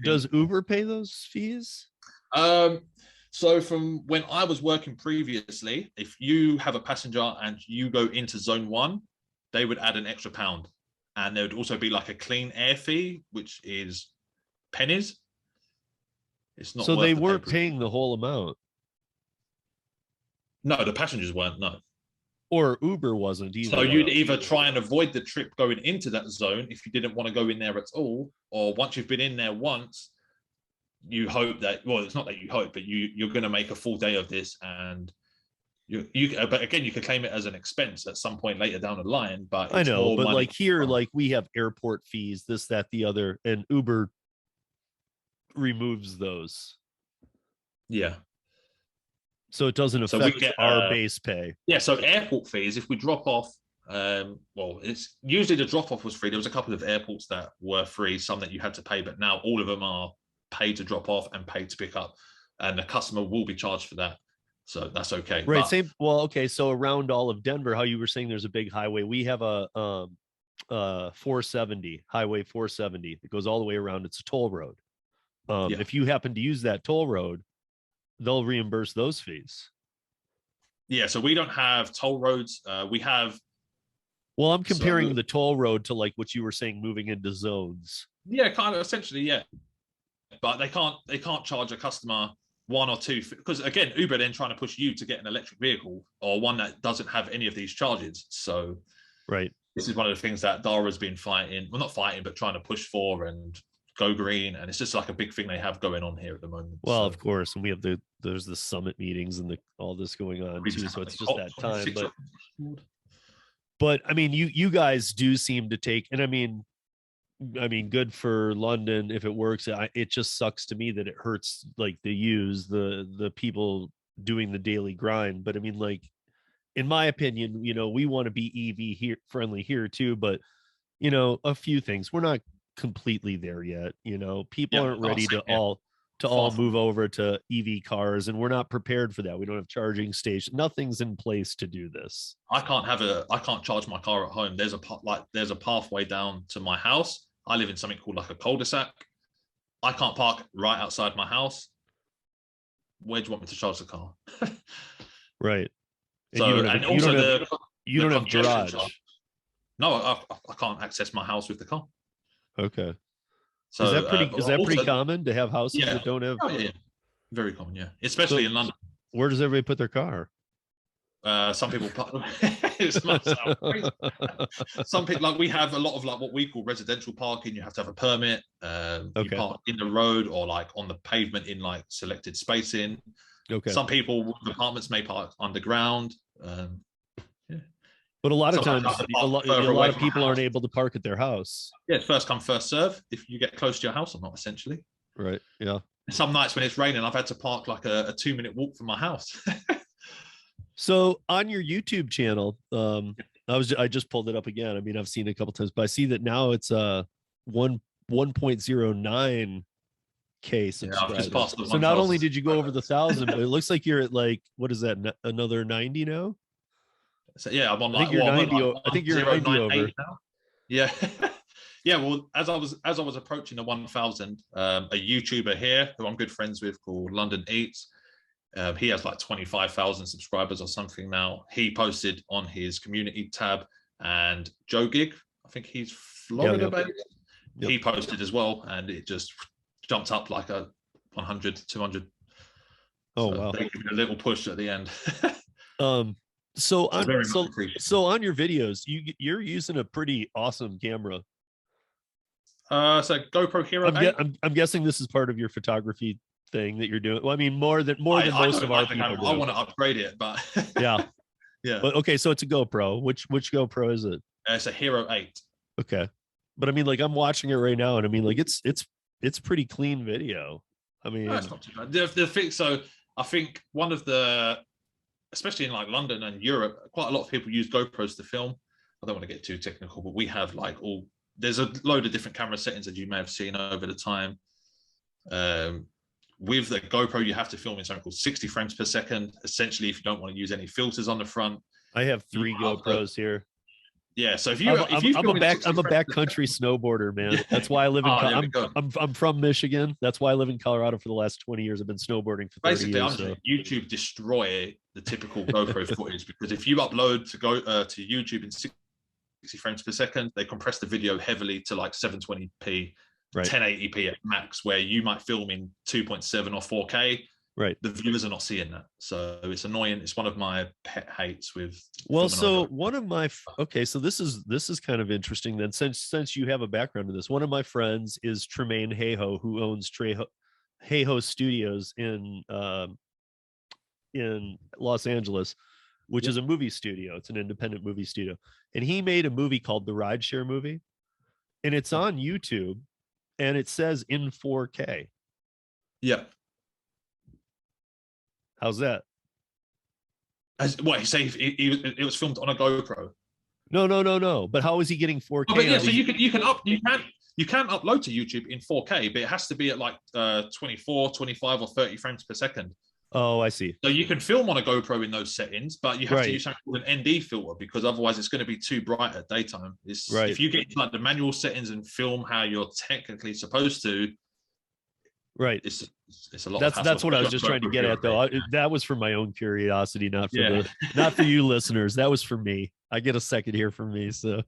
does Uber pay those fees? So from when I was working previously, if you have a passenger and you go into zone 1, they would add an extra £1, and there would also be like a clean air fee, which is pennies. It's not. So worth they the weren't paper. paying the whole amount, No, the passengers weren't. No. or Uber wasn't either. So you'd either try and avoid the trip going into that zone if you didn't want to go in there at all, or once you've been in there once, you hope that, well, it's not that you hope, but you're going to make a full day of this, and but again, you could claim it as an expense at some point later down the line. But I know, but money. like here, like we have airport fees, this, that, the other, and Uber removes those, Yeah. so it doesn't So we affect get our base pay. Yeah, so airport fees, if we drop off, well, it's usually the drop off was free. There was a couple of airports that were free, some that you had to pay, but now all of them are paid to drop off and paid to pick up, and the customer will be charged for that. So that's okay. Right. But, Same. Well, okay. So around all of Denver, how you were saying there's a big highway. We have a 470, highway 470 that goes all the way around. It's a toll road. Yeah. If you happen to use that toll road, they'll reimburse those fees. Yeah, so we don't have toll roads. We have. Well, I'm comparing the toll road to like what you were saying, moving into zones. Yeah, kind of essentially, yeah. But they can't charge a customer one or two, because again, Uber then trying to push you to get an electric vehicle or one that doesn't have any of these charges. So right, this is one of the things that Dara's been fighting, well, not fighting, but trying to push for and go green. And it's just like a big thing they have going on here at the moment. Well, of course, and we have there's the summit meetings and all this going on too, so it's just that time. But I mean, you guys do seem to take, and I mean, good for London if it works. It just sucks to me that it hurts like the people doing the daily grind. But I mean, like, in my opinion, we want to be EV friendly here too. But a few things, we're not completely there yet. People aren't ready to all move over to EV cars, and we're not prepared for that. We don't have charging stations. Nothing's in place to do this. I can't charge my car at home. There's a pathway down to my house. I live in something called like a cul-de-sac. I can't park right outside my house. Where do you want me to charge the car? Right. So, you don't have garage. Charge. No, I can't access my house with the car. Okay. So is that pretty common to have houses that don't have? Oh, yeah. Very common, yeah. Especially in London. Where does everybody put their car? Some people some people, like, we have a lot of like what we call residential parking. You have to have a permit. You park in the road or like on the pavement in like selected spacing. Okay. Some people with apartments may park underground. Yeah. But a lot of times, a lot of people aren't able to park at their house. Yeah, it's first come, first serve. If you get close to your house or not, essentially. Right. Yeah. Some nights when it's raining, I've had to park like a 2-minute walk from my house. So on your YouTube channel, I just pulled it up again. I mean, I've seen it a couple times, but I see that now it's 1 1.09K Yeah, I've just subscribers. passed the So not 1,000 only did you go over the 1,000, but subscribers. it looks like you're at like, what is that? Another 90 now? So yeah, I'm on I think like, you're well, I'm on 90. like I think you're 90 over. 1098 now. Yeah. Yeah, well, as I was approaching the 1,000, a YouTuber here who I'm good friends with called London Eats, he has like 25,000 subscribers or something now. He posted on his community tab, and Joe Gig, I think he's Florida based, he posted as well, and it just jumped up like a 100, 200. Oh, so wow. they give it a little push at the end. So So very much so appreciated. so on your videos, you're using a pretty awesome camera. So GoPro Hero 8. I'm guessing this is part of your photography thing that you're doing. Well, I mean, more than most of our people do. I want to upgrade it, but yeah. Yeah. But okay, so it's a GoPro. Which GoPro is it? It's a Hero 8. Okay. But I mean, like, I'm watching it right now, and I mean, like, it's pretty clean video. I mean, No, it's not too bad. The thing, so I think one of the, especially in like London and Europe, quite a lot of people use GoPros to film. I don't want to get too technical, but we have like there's a load of different camera settings that you may have seen over the time. With the GoPro, you have to film in something called 60 frames per second. Essentially, if you don't want to use any filters on the front. I have 3 GoPros here. Yeah, so I'm a backcountry snowboarder, man. Yeah. That's why I live in. I'm from Michigan. That's why I live in Colorado for the last 20 years. I've been snowboarding for 30 basically years. So. YouTube destroy the typical GoPro footage, because if you upload to YouTube in 60 frames per second, they compress the video heavily to like 720p, right. 1080p at max, where you might film in 2.7 or 4K. Right. The viewers are not seeing that. So it's annoying. It's one of my pet hates with. Well, so one of my, okay, so this is kind of interesting then, since you have a background in this. One of my friends is Tremaine Hayhoe, who owns Hayhoe Studios in Los Angeles, which is a movie studio. It's an independent movie studio. And he made a movie called the Rideshare movie. And it's on YouTube, and it says in 4K. Yeah. How's that? What you say? It was filmed on a GoPro. No. But how is he getting 4K? Oh, but yeah, so you can upload to YouTube in 4K, but it has to be at like 24, 25, or 30 frames per second. Oh, I see. So you can film on a GoPro in those settings, but you have to use something called an ND filter, because otherwise it's going to be too bright at daytime. If you get like the manual settings and film how you're technically supposed to. Right. It's a lot. That's what I was just trying to get at, though. That was for my own curiosity, not for not for you listeners. That was for me. I get a second here from me. So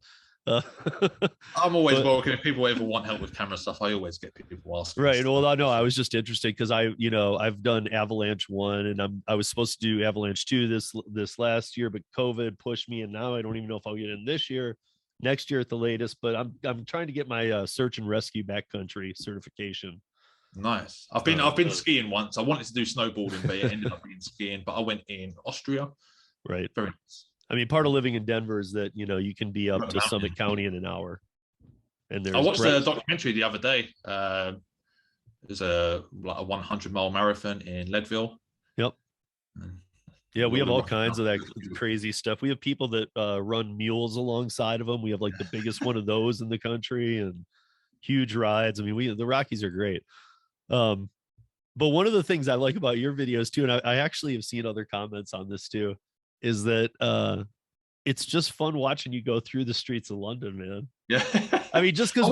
I'm always welcome. If people ever want help with camera stuff, I always get people asking. Right. Well, I know I was just interested because I've done Avalanche 1, and I was supposed to do Avalanche 2 this last year, but COVID pushed me, and now I don't even know if I'll get in this year, next year at the latest. But I'm trying to get my search and rescue backcountry certification. Nice. I've been skiing once. I wanted to do snowboarding, but it ended up being skiing. But I went in Austria. Right. Very nice. I mean, part of living in Denver is that you can be up to Summit County in an hour. And I watched a documentary the other day. There's a 100-mile marathon in Leadville. Yep. Yeah, we have all kinds of that crazy stuff. We have people that run mules alongside of them. We have like the biggest one of those in the country, and huge rides. I mean, the Rockies are great. But one of the things I like about your videos too, and I actually have seen other comments on this too, is that it's just fun watching you go through the streets of London, man. Yeah. I mean, just because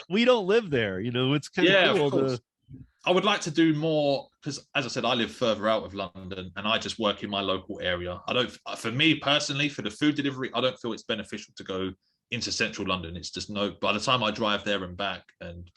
we don't live there, it's kind of cool to. I would like to do more, because as I said, I live further out of London and I just work in my local area. For me personally, for the food delivery, I don't feel it's beneficial to go into central London. It's just by the time I drive there and back, and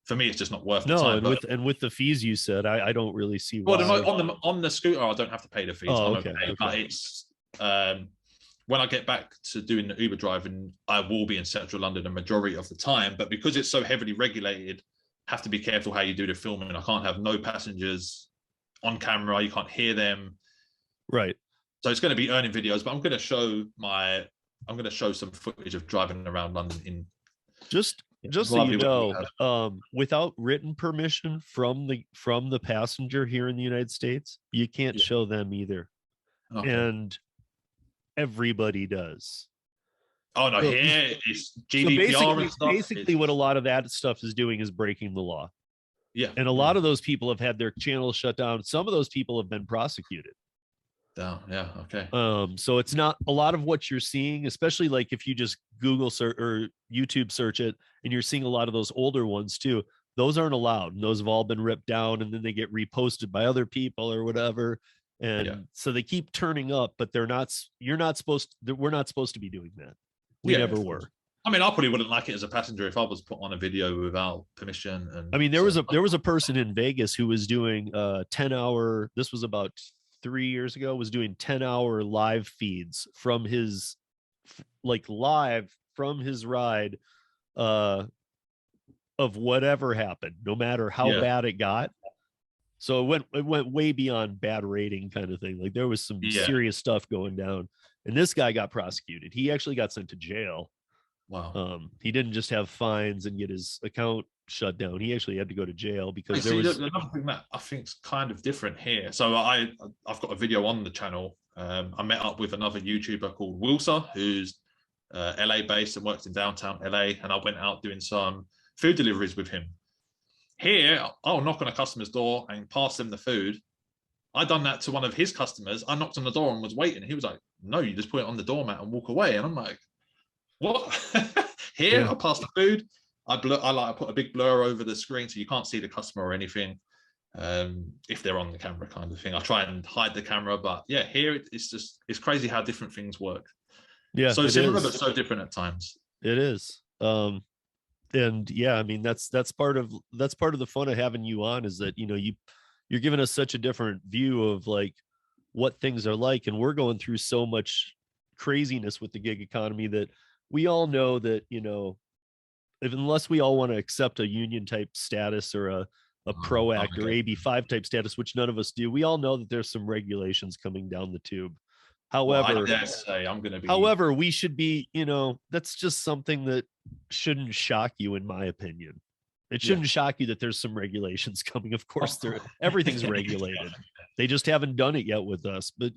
for me, it's just not worth the time. And with the fees you said, I don't really see why. Well, on the scooter, I don't have to pay the fees. Oh, okay. But it's when I get back to doing the Uber driving, I will be in central London the majority of the time. But because it's so heavily regulated, have to be careful how you do the filming. I can't have no passengers on camera. You can't hear them. Right. So it's going to be earning videos, but I'm going to show some footage of driving around London in. Just so you know, without written permission from the passenger here in the United States, you can't show them either. Okay. And everybody does. Oh no, So, here it's so GDPR and stuff. basically what a lot of that stuff is doing is breaking the law. Yeah, And a yeah. lot of those people have had their channels shut down. Some of those people have been prosecuted. Down. Yeah. Okay. So it's not a lot of what you're seeing, especially like if you just Google search or YouTube search it, and you're seeing a lot of those older ones too. Those aren't allowed, and those have all been ripped down, and then they get reposted by other people or whatever. And Yeah. so they keep turning up, but they're not. You're not supposed. We're not supposed to be doing that. We Yeah, never were. I mean, I probably wouldn't like it as a passenger if I was put on a video without permission. And I mean, there so, was a person in Vegas who was doing 10-hour. This was about 3 years ago. Was doing 10-hour live feeds from his, like live from his ride, of whatever happened, no matter how yeah, bad it got. So it went way beyond bad rating kind of thing. Like there was some yeah. serious stuff going down, and this guy got prosecuted. He actually got sent to jail. Wow. He didn't just have fines and get his account shut down. He actually had to go to jail because there See, was another thing that I think is kind of different here. So I've got a video on the channel. I met up with another YouTuber called Wilsa, who's LA based and works in downtown LA, and I went out doing some food deliveries with him. Here, I'll knock on a customer's door and pass them the food. I done that to one of his customers. I knocked on the door and was waiting. He was like, "No, you just put it on the doormat and walk away." And I'm like, "What?" Here, Yeah. I pass the food. I put a big blur over the screen so you can't see the customer or anything. If they're on the camera, kind of thing. I try and hide the camera, but yeah, here it's crazy how different things work. Yeah, So it similar, is. but so different at times. It is. And yeah, I mean that's part of the fun of having you on, is that you're giving us such a different view of like what things are like, and we're going through so much craziness with the gig economy that we all know that unless we all want to accept a union type status or a pro act or AB5 type status, which none of us do, we all know that there's some regulations coming down the tube. Well, I However, dare say I'm going to be. however, we should be, that's just something that shouldn't shock you, in my opinion. It shouldn't shock you that there's some regulations coming. Of course, everything's regulated. They just haven't done it yet with us, but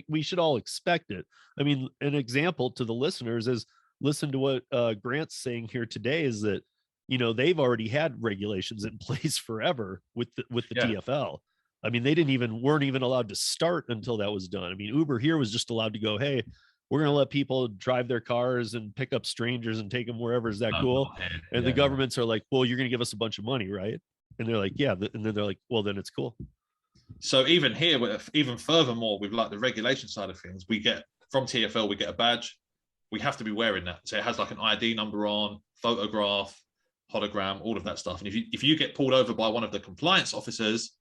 we should all expect it. I mean, an example to the listeners is, listen to what Grant's saying here today, is that they've already had regulations in place forever with the TFL. I mean, they weren't even allowed to start until that was done. I mean, Uber here was just allowed to go, "Hey, we're going to let people drive their cars and pick up strangers and take them wherever." Is that cool? And the governments are like, "Well, you're going to give us a bunch of money, right?" And they're like, "Yeah." And then they're like, "Well, then it's cool." So even here, even furthermore, with like the regulation side of things, we get from TFL, we get a badge. We have to be wearing that. So it has like an ID number on, photograph, hologram, all of that stuff. And if you get pulled over by one of the compliance officers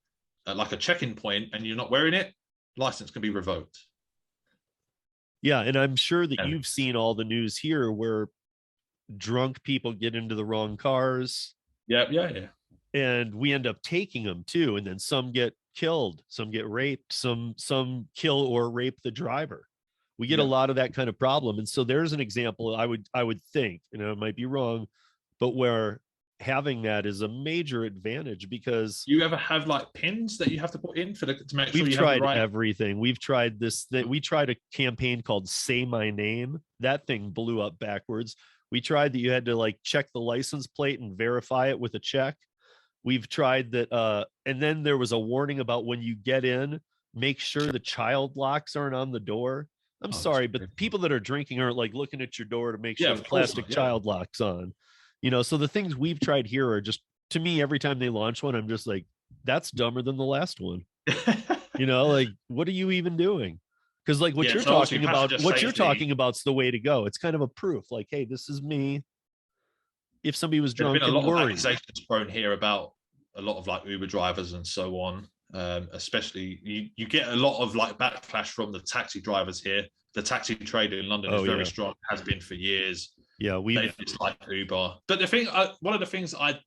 at like a check-in point and you're not wearing it, license can be revoked. Yeah, and I'm sure that you've seen all the news here where drunk people get into the wrong cars. Yeah. And we end up taking them too, and then some get killed, some get raped, some kill or rape the driver. We get a lot of that kind of problem. And so there's an example, I would think, and I might be wrong, but where having that is a major advantage, because you ever have like pins that you have to put in to make sure you tried have the right... everything. We've tried this, that we tried a campaign called Say My Name. That thing blew up backwards. We tried that you had to like check the license plate and verify it with a check. We've tried that, and then there was a warning about when you get in, make sure the child locks aren't on the door. I'm sorry, but people that are drinking aren't like looking at your door to make sure the plastic child locks on. So the things we've tried here are just, to me, every time they launch one, I'm just like, that's dumber than the last one. Like, what are you even doing? Because like what you're talking about's the way to go. It's kind of a proof, like, hey, this is me. If somebody was drunk, there's been a lot of accusations thrown here about a lot of like Uber drivers and so on. Especially you get a lot of like backlash from the taxi drivers here. The taxi trade in London is very strong, has been for years. Yeah, they dislike Uber. But the thing, one of the things I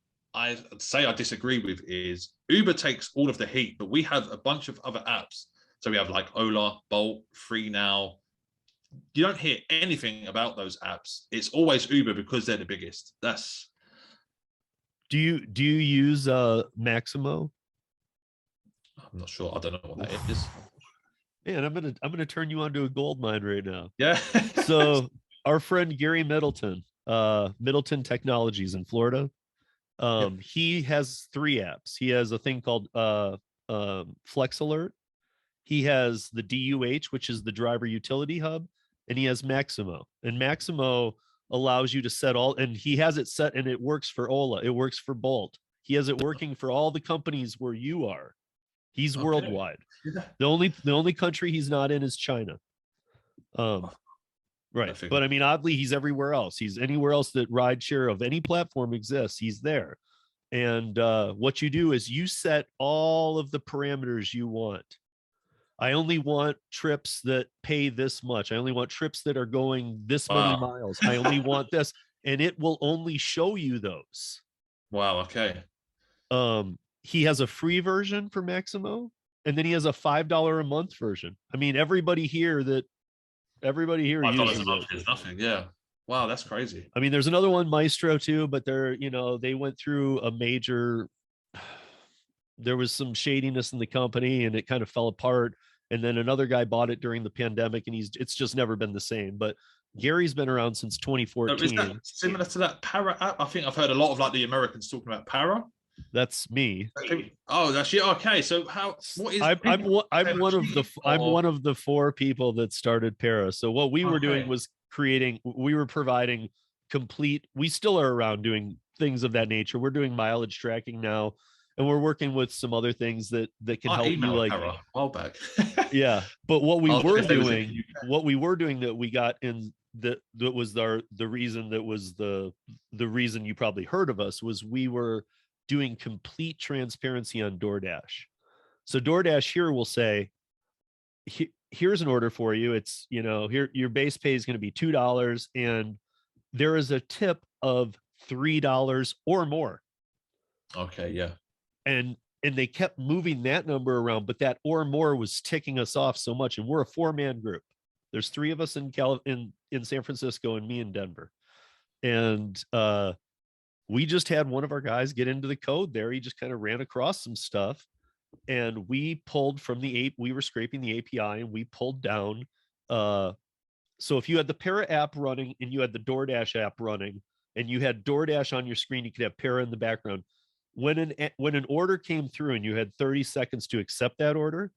say I disagree with is Uber takes all of the heat, but we have a bunch of other apps. So we have like Ola, Bolt, Free Now. You don't hear anything about those apps. It's always Uber because they're the biggest. That's. Do you use Maximo? I'm not sure. I don't know what that is. Man, I'm gonna turn you onto a gold mine right now. Yeah. So our friend Gary Middleton, Middleton Technologies in Florida. Yep. He has 3 apps. He has a thing called Flex Alert. He has the DUH, which is the driver utility hub, and he has Maximo. And Maximo allows you to set all, and he has it set, and it works for Ola. It works for Bolt. He has it working for all the companies where you are. He's worldwide. Yeah. The only country he's not in is China. Right. But I mean, oddly, he's everywhere else. He's anywhere else that rideshare of any platform exists, he's there. And what you do is you set all of the parameters you want. I only want trips that pay this much. I only want trips that are going this many miles. I only want this. And it will only show you those. Wow. Okay. He has a free version for Maximo, and then he has a $5 a month version. I mean, everybody here uses $5 a month it. is nothing. Yeah. Wow, that's crazy. I mean, there's another one, Maestro, too, but they went through there was some shadiness in the company and it kind of fell apart. And then another guy bought it during the pandemic, and it's just never been the same. But Gary's been around since 2014. Is that similar to that Para app? I think I've heard a lot of like the Americans talking about Para. That's me. Oh, that's you. Okay, so what is? I'm one of the 4 people that started Para. So what we were doing was we were providing complete. We still are around doing things of that nature. We're doing mileage tracking now, and we're working with some other things that can help you, like a while back. Yeah, but what we were doing that we got in that was the reason that was the reason you probably heard of us was we were doing complete transparency on Doordash. So Doordash here will say, here's an order for you. It's, here, your base pay is going to be $2, and there is a tip of $3 or more. Okay. Yeah. And they kept moving that number around, but that or more was ticking us off so much. And we're a 4-man group. There's 3 of us in San Francisco and me in Denver. And, we just had one of our guys get into the code there. He just kind of ran across some stuff, and we pulled from we were scraping the API, and we pulled down. So if you had the Para app running and you had the DoorDash app running and you had DoorDash on your screen, you could have Para in the background. When an order came through and you had 30 seconds to accept that order,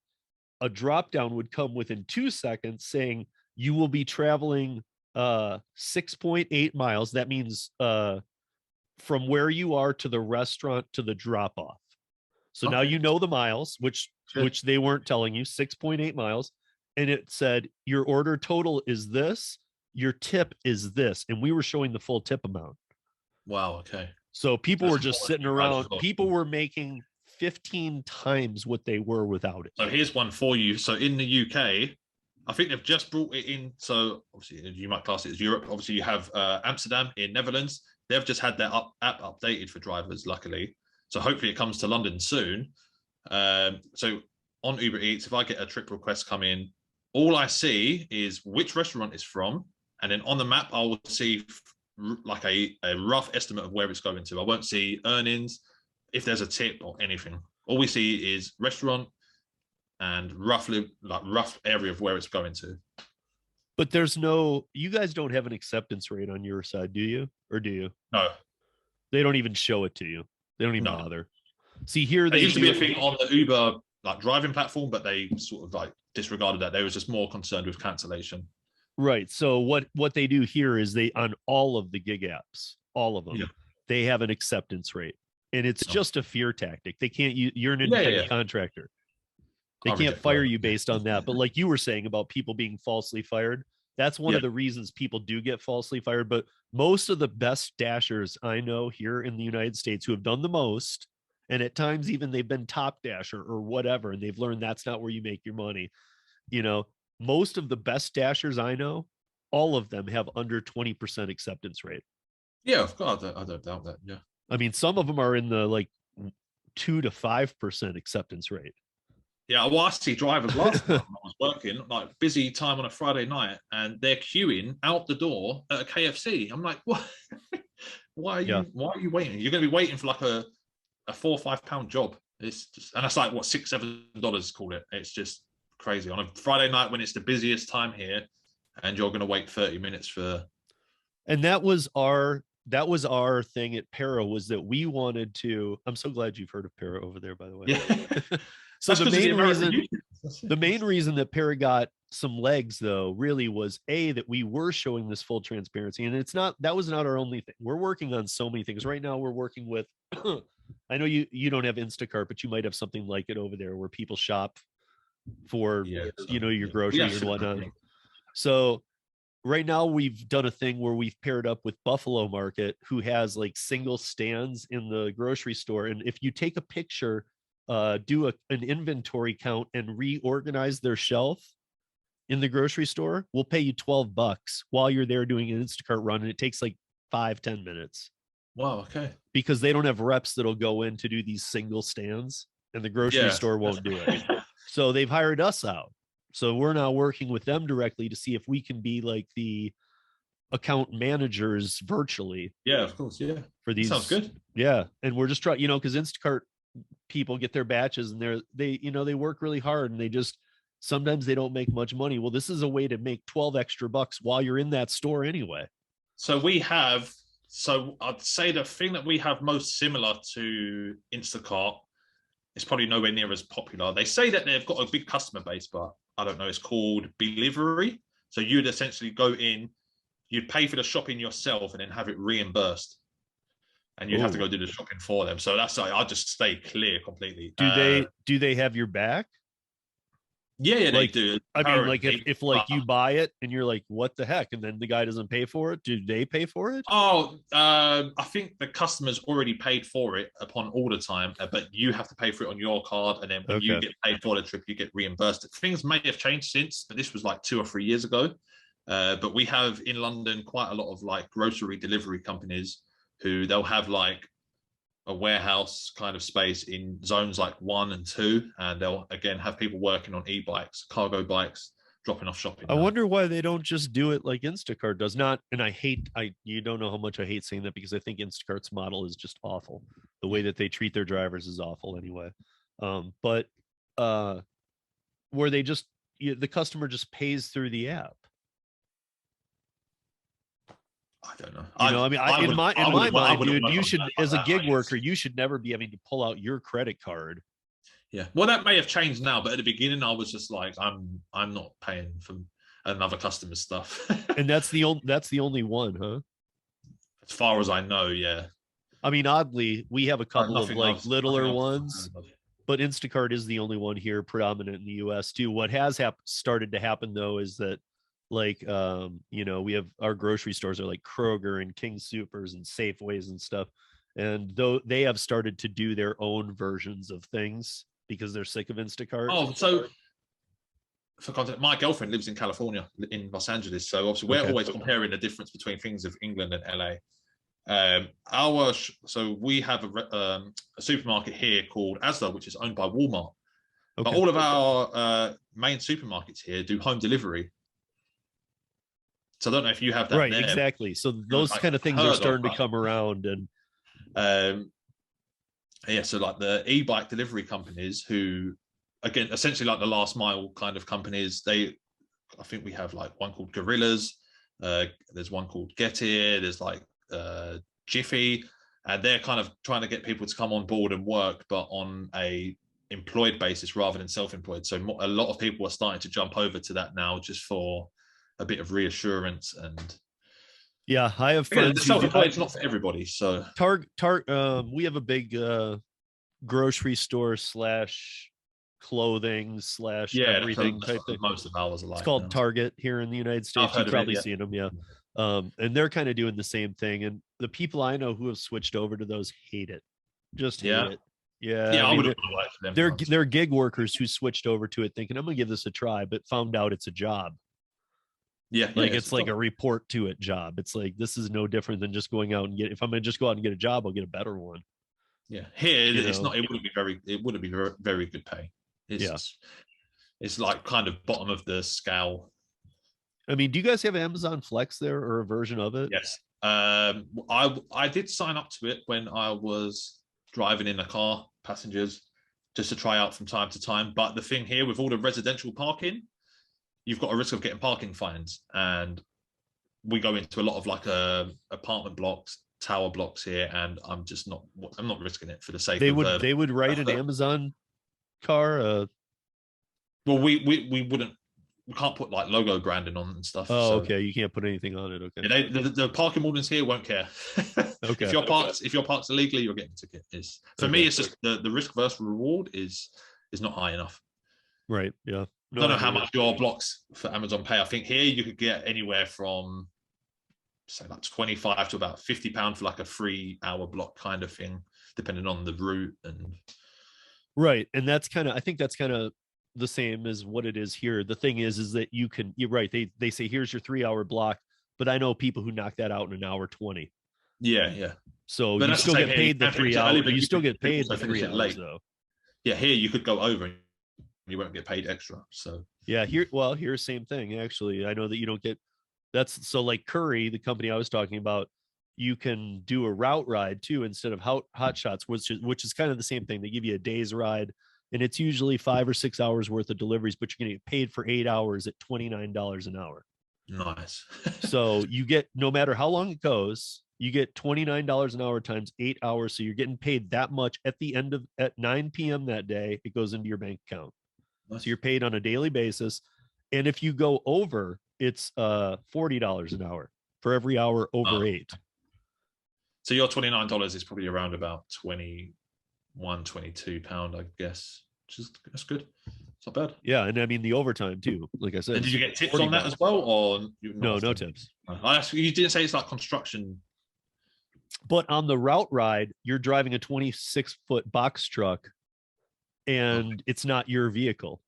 a drop down would come within 2 seconds saying you will be traveling 6.8 miles. That means from where you are to the restaurant to the drop off. So now you know the miles, which they weren't telling you, 6.8 miles. And it said your order total is this, your tip is this. And we were showing the full tip amount. Wow. Okay. So people were just sitting around. People were making 15 times what they were without it. So here's one for you. So in the UK, I think they've just brought it in. So obviously you might class it as Europe. Obviously you have Amsterdam in Netherlands. They've just had their app updated for drivers, luckily. So hopefully it comes to London soon. So on UberEats, if I get a trip request come in, all I see is which restaurant it's from. And then on the map, I will see like a rough estimate of where it's going to. I won't see earnings, if there's a tip or anything. All we see is restaurant and rough area of where it's going to. But you guys don't have an acceptance rate on your side, do you? Or do you? No. They don't even show it to you. They don't even bother. See, here there used to be a thing on the Uber like driving platform, but they sort of like disregarded that. They was just more concerned with cancellation. Right. So what they do here is on all of the gig apps, all of them, they have an acceptance rate. And it's just a fear tactic. They can't, you're an independent contractor. They can't fire you based on that. But like you were saying about people being falsely fired, that's one of the reasons people do get falsely fired. But most of the best dashers I know here in the United States who have done the most, and at times even they've been top dasher or whatever, and they've learned that's not where you make your money. Most of the best dashers I know, all of them have under 20% acceptance rate. Yeah, of course. I don't doubt that. Yeah. I mean, some of them are in the like 2 to 5% acceptance rate. Yeah, well, I see drivers last time I was working, like busy time on a Friday night, and they're queuing out the door at a KFC. I'm like, what? Why are you waiting? You're going to be waiting for like a £4 or £5 job. It's just, and that's like what $6-7 call it. It's just crazy on a Friday night when it's the busiest time here, and you're going to wait 30 minutes for And that was our thing at Para, was that we wanted to. I'm so glad you've heard of Para over there, by the way. Yeah. So That's because of the American union. the main reason that Para got some legs, though, really was that we were showing this full transparency, and that was not our only thing. We're working on so many things right now. We're working with I know you don't have Instacart, but you might have something like it over there where people shop for your groceries and whatnot. So right now we've done a thing where we've paired up with Buffalo Market, who has like single stands in the grocery store, and if you take a picture, do an inventory count and reorganize their shelf in the grocery store, we'll pay you $12 while you're there doing an Instacart run, and it takes like 5-10 minutes. Wow. Okay. Because they don't have reps that'll go in to do these single stands, and the grocery store won't do it. So they've hired us out. So we're now working with them directly to see if we can be like the account managers virtually. Yeah, of course. Yeah. For these. Sounds good. Yeah. And we're just trying, because Instacart people get their batches, and they work really hard, and sometimes they don't make much money. Well, this is a way to make 12 extra bucks while you're in that store anyway. So I'd say the thing that we have most similar to Instacart, it's probably nowhere near as popular. They say that they've got a big customer base, but I don't know. It's called Deliveroo. So you'd essentially go in, you'd pay for the shopping yourself, and then have it reimbursed, and you'd have to go do the shopping for them. So that's like, I'll just stay clear completely. Do they have your back? Yeah, they do. I mean, like if like you buy it and you're like, what the heck? And then the guy doesn't pay for it. Do they pay for it? Oh, I think the customer's already paid for it upon order time, but you have to pay for it on your card. And then when you get paid for the trip, you get reimbursed. Things may have changed since, but this was like 2 or 3 years ago. But we have in London quite a lot of like grocery delivery companies who they'll have like a warehouse kind of space in zones like 1 and 2, and they'll again have people working on e-bikes, cargo bikes, dropping off shopping. I wonder why they don't just do it like Instacart does. Not, and you don't know how much I hate saying that, because I think Instacart's model is just awful. The way that they treat their drivers is awful anyway. But where they just the customer just pays through the app. I don't know. I mean, in my mind, dude, you should, as a gig worker, you should never be having to pull out your credit card. Yeah. Well, that may have changed now, but at the beginning, I was just like, I'm not paying for another customer's stuff. And that's the only one, huh? As far as I know, yeah. I mean, oddly, we have a couple of like littler ones, but Instacart is the only one here predominant in the US too. What has started to happen though is that, like, we have our grocery stores are like Kroger and King Soopers and Safeways and stuff, and though they have started to do their own versions of things because they're sick of Instacart. Oh, so for context, my girlfriend lives in California, in Los Angeles, so obviously we're always comparing the difference between things of England and LA. So we have a supermarket here called Asda, which is owned by Walmart. But all of our main supermarkets here do home delivery. So I don't know if you have that. Right, there. Exactly. So those kind of things are starting to come around. And so like the e-bike delivery companies who, again, essentially like the last mile kind of companies, I think we have like one called Gorillas, there's one called Get Here, there's like Jiffy, and they're kind of trying to get people to come on board and work, but on a employed basis rather than self-employed. So a lot of people are starting to jump over to that now, just for a bit of reassurance. And yeah, I have friends. Self-employed, not for everybody. So we have a big grocery store / clothing / everything type thing. Most of ours are like, it's called Target here in the United States. You've probably seen them, yeah. And they're kind of doing the same thing. And the people I know who have switched over to those hate it. Just hate it. Yeah, I wouldn't want to work for them. They're gig workers who switched over to it thinking, I'm gonna give this a try, but found out it's a job. Yeah, it's like a report to it job. It's like, this is no different than just going out and if I'm gonna just go out and get a job, I'll get a better one. Yeah, here it's not. It wouldn't be very, very good pay. It's like kind of bottom of the scale. I mean, do you guys have Amazon Flex there, or a version of it? Yes. I did sign up to it when I was driving in a car, passengers, just to try out from time to time. But the thing here with all the residential parking, you've got a risk of getting parking fines, and we go into a lot of like apartment blocks, tower blocks here, and I'm not risking it for the sake of they would write an Amazon car. Well, we wouldn't. We can't put like logo branding on and stuff. Oh, so. okay. You can't put anything on it. Okay. Yeah, the parking wardens here won't care. Okay. If you're parked illegally, you're getting a ticket. Me, it's just the risk versus reward is not high enough. Right. Yeah. I don't know how much your blocks for Amazon pay. I think here you could get anywhere from say like 25 to about £50 for like a 3-hour block kind of thing, depending on the route and. Right, and I think that's kind of the same as what it is here. The thing is that you're right. They say here's your 3-hour block, but I know people who knock that out in an hour 20. Yeah. So you still get paid the 3 hours. You still get paid the 3 hours though. Yeah, here you could go over and you won't get paid extra. So yeah, here's same thing actually. I know that you don't get that's so like Curry, the company I was talking about, you can do a route ride too instead of hot shots, which is kind of the same thing. They give you a day's ride, and it's usually 5 or 6 hours worth of deliveries, but you're going to get paid for 8 hours at $29 an hour. Nice. So you get, no matter how long it goes, you get $29 an hour times 8 hours. So you're getting paid that much at 9 p.m. that day. It goes into your bank account. Nice. So you're paid on a daily basis. And if you go over, it's $40 an hour for every hour over 8. So your $29 is probably around about £21, £22, I guess. That's good. It's not bad. Yeah, and I mean the overtime too. Like I said, and did you get tips on that as well, or no tips? You didn't say it's like construction. But on the route ride, you're driving a 26-foot box truck, and it's not your vehicle.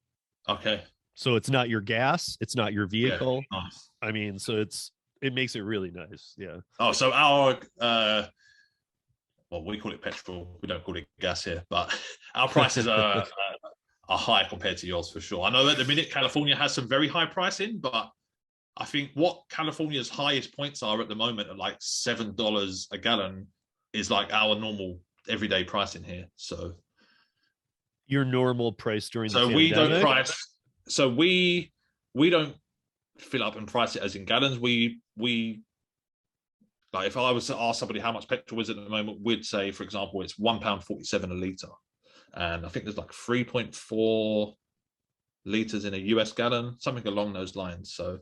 Okay. So it's not your gas. It's not your vehicle. Yeah, nice. I mean, so it makes it really nice. Yeah. Oh, so our well, we call it petrol. We don't call it gas here, but our prices are high compared to yours for sure. I know at the minute California has some very high pricing, but I think what California's highest points are at the moment are like $7 a gallon is like our normal everyday pricing here. So your normal price during the pandemic? We don't price. So we don't fill up and price it as in gallons. We like if I was to ask somebody how much petrol is at the moment, we'd say, for example, it's £1.47 a litre. And I think there's like 3.4 litres in a US gallon, something along those lines. So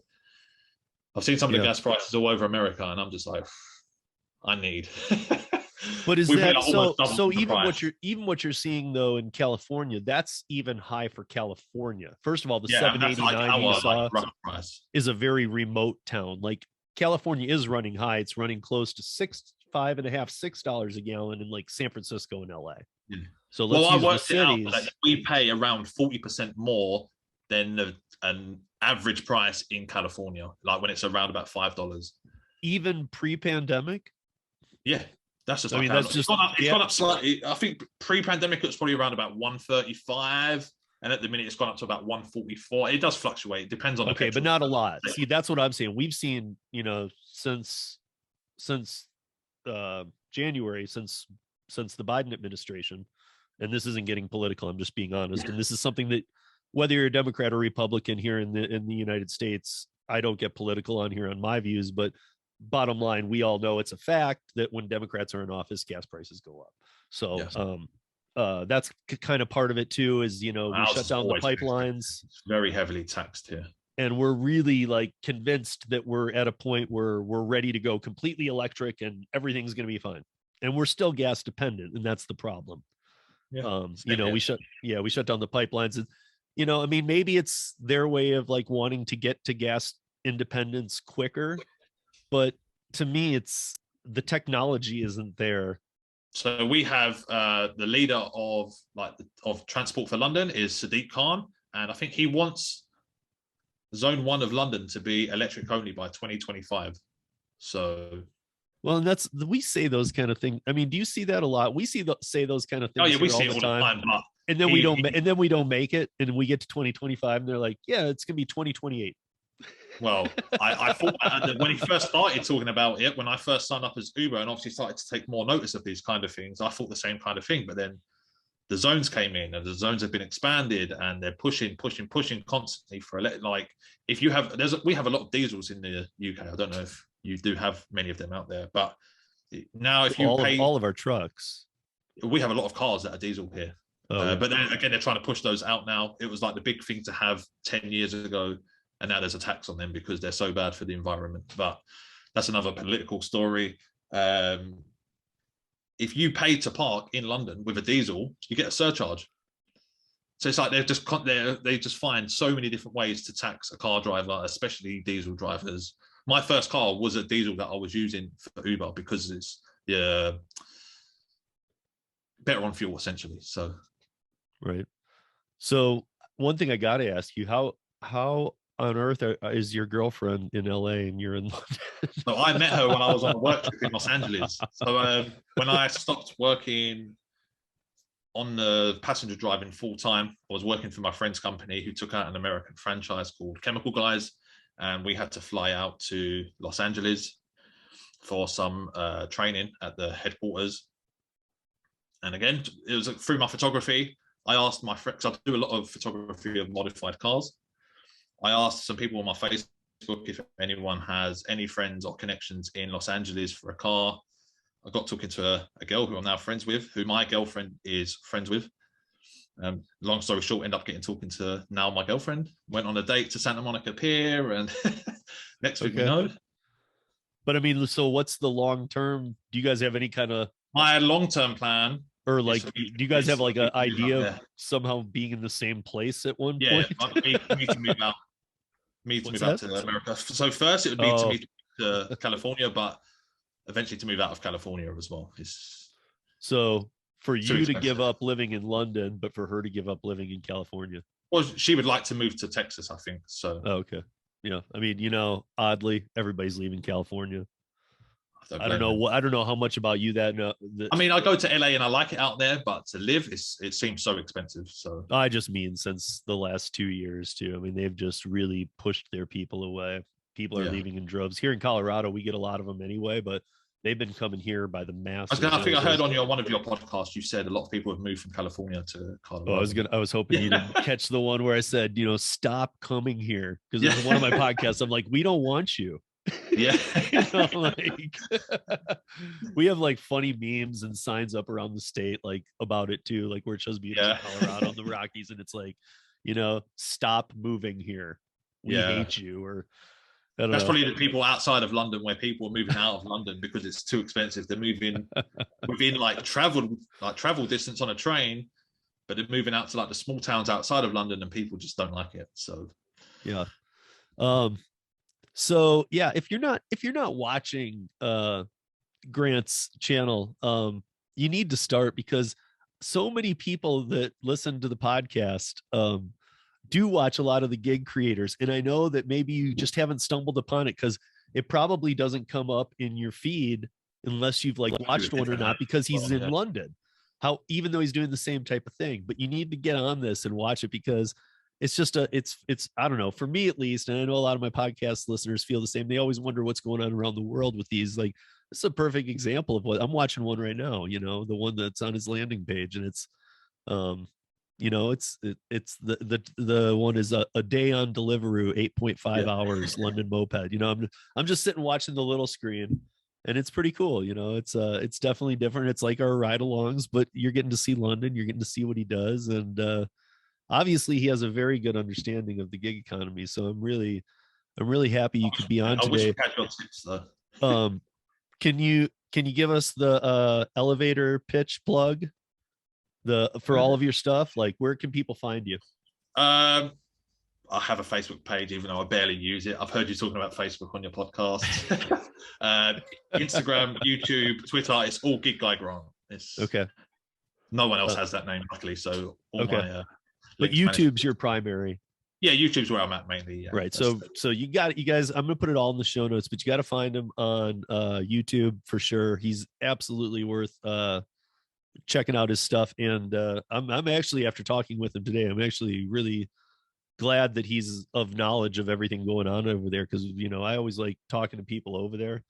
I've seen some of the gas prices all over America, and I'm just like, I need. But is that so? Even what you're seeing though in California, that's even high for California. First of all, the 789 you saw is a very remote town. Like California is running high; it's running close to $5.50–6 a gallon in like San Francisco and LA. Yeah. So let's use the cities. That we pay around 40% more than an average price in California, like when it's around about $5. Even pre-pandemic. Yeah. That's just. I mean, that's just. It's gone up slightly. I think pre-pandemic it was probably around about 135, and at the minute it's gone up to about 144. It does fluctuate. It depends on. Okay, but not a lot. See, that's what I'm saying. We've seen, since January, since the Biden administration, and this isn't getting political. I'm just being honest, and this is something that, whether you're a Democrat or Republican here in the United States, I don't get political on here on my views, but. Bottom line, we all know it's a fact that when Democrats are in office, gas prices go up. So yes. That's kind of part of it too, is, we shut down the pipelines. It's very heavily taxed here. And we're really like convinced that we're at a point where we're ready to go completely electric and everything's going to be fine. And we're still gas dependent. And that's the problem. Yeah. We shut down the pipelines. And, I mean, maybe it's their way of like wanting to get to gas independence quicker. But to me, it's the technology isn't there. So we have the leader of Transport for London is Sadiq Khan, and I think he wants Zone 1 of London to be electric only by 2025. So, well, and we say those kind of things. I mean, do you see that a lot? We say those kind of things. Oh yeah, we see it all the time. And then we don't make it, and we get to 2025, and they're like, yeah, it's gonna be 2028. Well, I thought that when he first started talking about it, when I first signed up as Uber and obviously started to take more notice of these kind of things, I thought the same kind of thing. But then the zones came in, and the zones have been expanded, and they're pushing constantly for like, if you have, we have a lot of diesels in the UK. I don't know if you do have many of them out there, but now if you all of our trucks, we have a lot of cars that are diesel here. yeah. But then again, they're trying to push those out now. It was like the big thing to have 10 years ago, and now there's a tax on them because they're so bad for the environment. But that's another political story. If you pay to park in London with a diesel, you get a surcharge. So it's like they just find so many different ways to tax a car driver, especially diesel drivers. My first car was a diesel that I was using for Uber because it's better on fuel, essentially. So, right. So one thing I got to ask you, how on earth is your girlfriend in LA and you're in London? So I met her when I was on a work trip in Los Angeles. So when I stopped working on the passenger driving full time, I was working for my friend's company who took out an American franchise called Chemical Guys, and we had to fly out to Los Angeles for some training at the headquarters. And again, it was through my photography. I asked my friends, I do a lot of photography of modified cars. I asked some people on my Facebook if anyone has any friends or connections in Los Angeles for a car. I got talking to a girl who I'm now friends with, who my girlfriend is friends with. Long story short, ended up talking to now my girlfriend. Went on a date to Santa Monica Pier, and next week we know. But I mean, so what's the long term? Do you guys have any kind of my long term plan? Or like, do you guys have like an idea of somehow being in the same place at one point? Yeah, me to move out. Me to move out to America. So first it would be to move to California, but eventually to move out of California as well. So for you to give up living in London, but for her to give up living in California. Well, she would like to move to Texas, I think. So okay. Yeah. I mean, oddly, everybody's leaving California. I don't know how much about you that. I mean, I go to LA and I like it out there, but to live, it seems so expensive. So I just mean since the last 2 years too. I mean, they've just really pushed their people away. People are leaving in droves. Here in Colorado, we get a lot of them anyway, but they've been coming here by the mass. I think I heard on one of your podcasts you said a lot of people have moved from California to Colorado. I was hoping you didn't catch the one where I said, stop coming here, because it's one of my podcasts. I'm like, we don't want you. Yeah. We have like funny memes and signs up around the state like about it too, like where it shows beaches in Colorado and the Rockies, and it's like, stop moving here, we hate you. Or that's probably the people outside of London, where people are moving out of London because it's too expensive. They're moving within like travel distance on a train, but they're moving out to like the small towns outside of London, and people just don't like it. So So yeah, if you're not watching Grant's channel, you need to start, because so many people that listen to the podcast do watch a lot of the gig creators. And I know that maybe you just haven't stumbled upon it because it probably doesn't come up in your feed unless you've like watched one or not, because he's in London. Even though he's doing the same type of thing, but you need to get on this and watch it, because it's just it's I don't know, for me at least, and I know a lot of my podcast listeners feel the same. They always wonder what's going on around the world with these. Like, this is a perfect example of what I'm watching one right now, the one that's on his landing page, and it's it's the one is a day on Deliveroo, 8.5 hours, London moped. I'm just sitting watching the little screen, and it's pretty cool. It's definitely different. It's like our ride alongs, but you're getting to see London, you're getting to see what he does, and obviously he has a very good understanding of the gig economy. So I'm really happy you could be on today. I wish we had your tips though. Can you give us the elevator pitch plug for all of your stuff? Like, where can people find you? I have a Facebook page, even though I barely use it. I've heard you talking about Facebook on your podcast. Instagram, YouTube, Twitter, it's all GigGuyGrant. It's okay. No one else has that name, luckily. So but YouTube's your primary. Yeah, YouTube's where I'm at mainly. Yeah, right. So you guys, I'm gonna put it all in the show notes, but you got to find him on YouTube for sure. He's absolutely worth checking out his stuff. And I'm actually, after talking with him today, I'm actually really glad that he's of knowledge of everything going on over there, because I always like talking to people over there,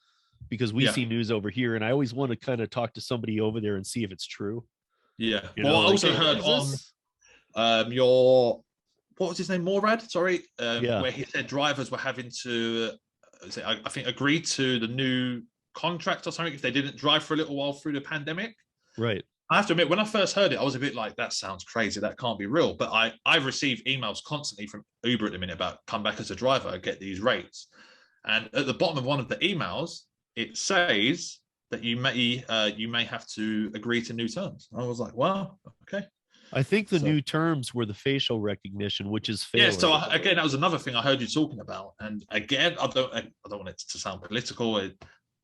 because we see news over here, and I always want to kind of talk to somebody over there and see if it's true. Yeah. You Well, know, I like, also hey, what heard is on this? your, what was his name, Morad? Sorry, Yeah, where he said drivers were having to, I think, agree to the new contract or something if they didn't drive for a little while through the pandemic. right. I have to admit, when I first heard it, I was a bit like, that sounds crazy. That can't be real. But I've received emails constantly from Uber at the minute about come back as a driver, get these rates. And at the bottom of one of the emails, it says that you may have to agree to new terms. I was like, well, okay. I think the So new terms were the facial recognition, which is yeah, failing. so again, that was another thing I heard you talking about. And again, I don't want it to sound political.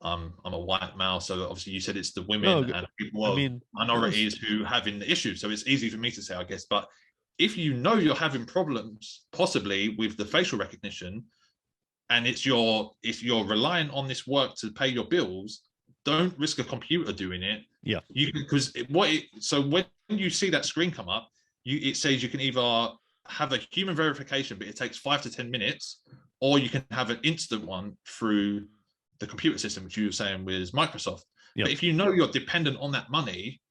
I'm a white male, so obviously you said it's the No, women and people I of mean, minorities who having the issue. So it's easy for me to say, I guess. But if you know you're having problems, possibly with the facial recognition, and it's you're relying on this work to pay your bills, don't risk a computer doing it. yeah. So when you see that screen come up, it says you can either have a human verification, but it takes 5 to 10 minutes, or you can have an instant one through the computer system, which you were saying was Microsoft. Yep. But if you know you're dependent on that money,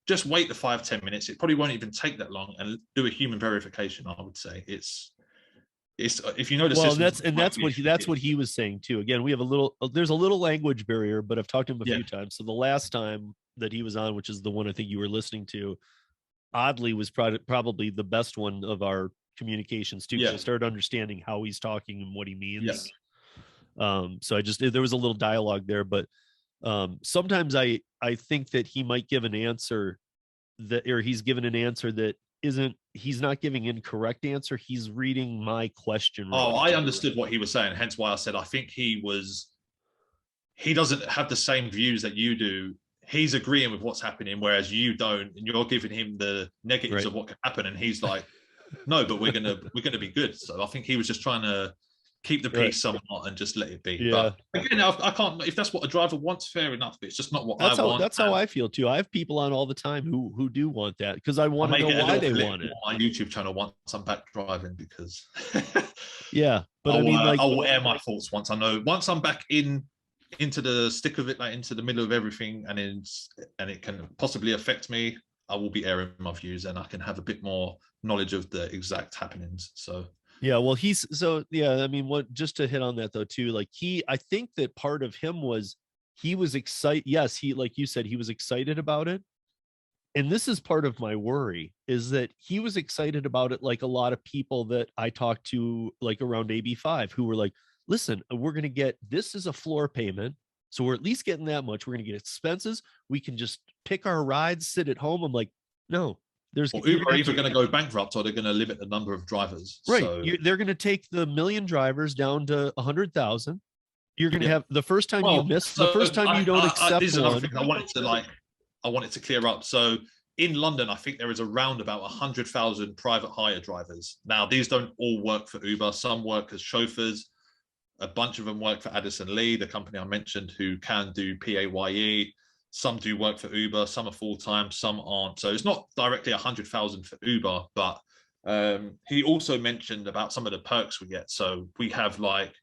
just wait the 5-10 minutes. It probably won't even take that long, and do a human verification. I would say it's if you know the Well, system. that's what he was saying too. Again, we have there's a little language barrier, but I've talked to him a few times. So the last time that he was on, which is the one I think you were listening to, oddly was probably the best one of our communications too. I started understanding how he's talking and what he means. So there was a little dialogue there, but sometimes I think that he might give an answer or he's given an answer that he's not giving incorrect answer. He's reading my question wrong. I understood what he was saying, hence why I said I think he doesn't have the same views that you do. He's agreeing with what's happening, whereas you don't, and you're giving him the negatives of what can happen, and he's like, no, but we're gonna be good. So I think he was just trying to keep the peace somewhat and just let it be. Yeah. But again, I can't, if that's what a driver wants, fair enough, but it's just not what I want. That's how I feel too. I have people on all the time who do want that, because I want to know why they want it. On my YouTube channel once I'm back driving, because yeah, but I mean, I'll air my thoughts once I'm back into the stick of it, like into the middle of everything, and it can possibly affect me. I will be airing my views, and I can have a bit more knowledge of the exact happenings. So yeah, well, I mean, just to hit on that though too, like I think that part of him was he was excited. Yes, he, like you said, he was excited about it. And this is part of my worry, is that he was excited about it like a lot of people that I talked to, like around AB5, who were like, listen, we're going to get, this is a floor payment, so we're at least getting that much. We're going to get expenses. We can just pick our rides, sit at home. I'm like, no. Uber are either going to go bankrupt, or they're going to limit the number of drivers. Right. So They're going to take the 1 million drivers down to 100,000. You're going to have the first time you miss, the first time you don't accept this is one. another thing I wanted to clear up. So in London, I think there is around about 100,000 private hire drivers. Now, these don't all work for Uber. Some work as chauffeurs. A bunch of them work for Addison Lee, the company I mentioned, who can do PAYE. Some do work for Uber. Some are full-time, some aren't. So it's not directly 100,000 for Uber, but he also mentioned about some of the perks we get. So we have like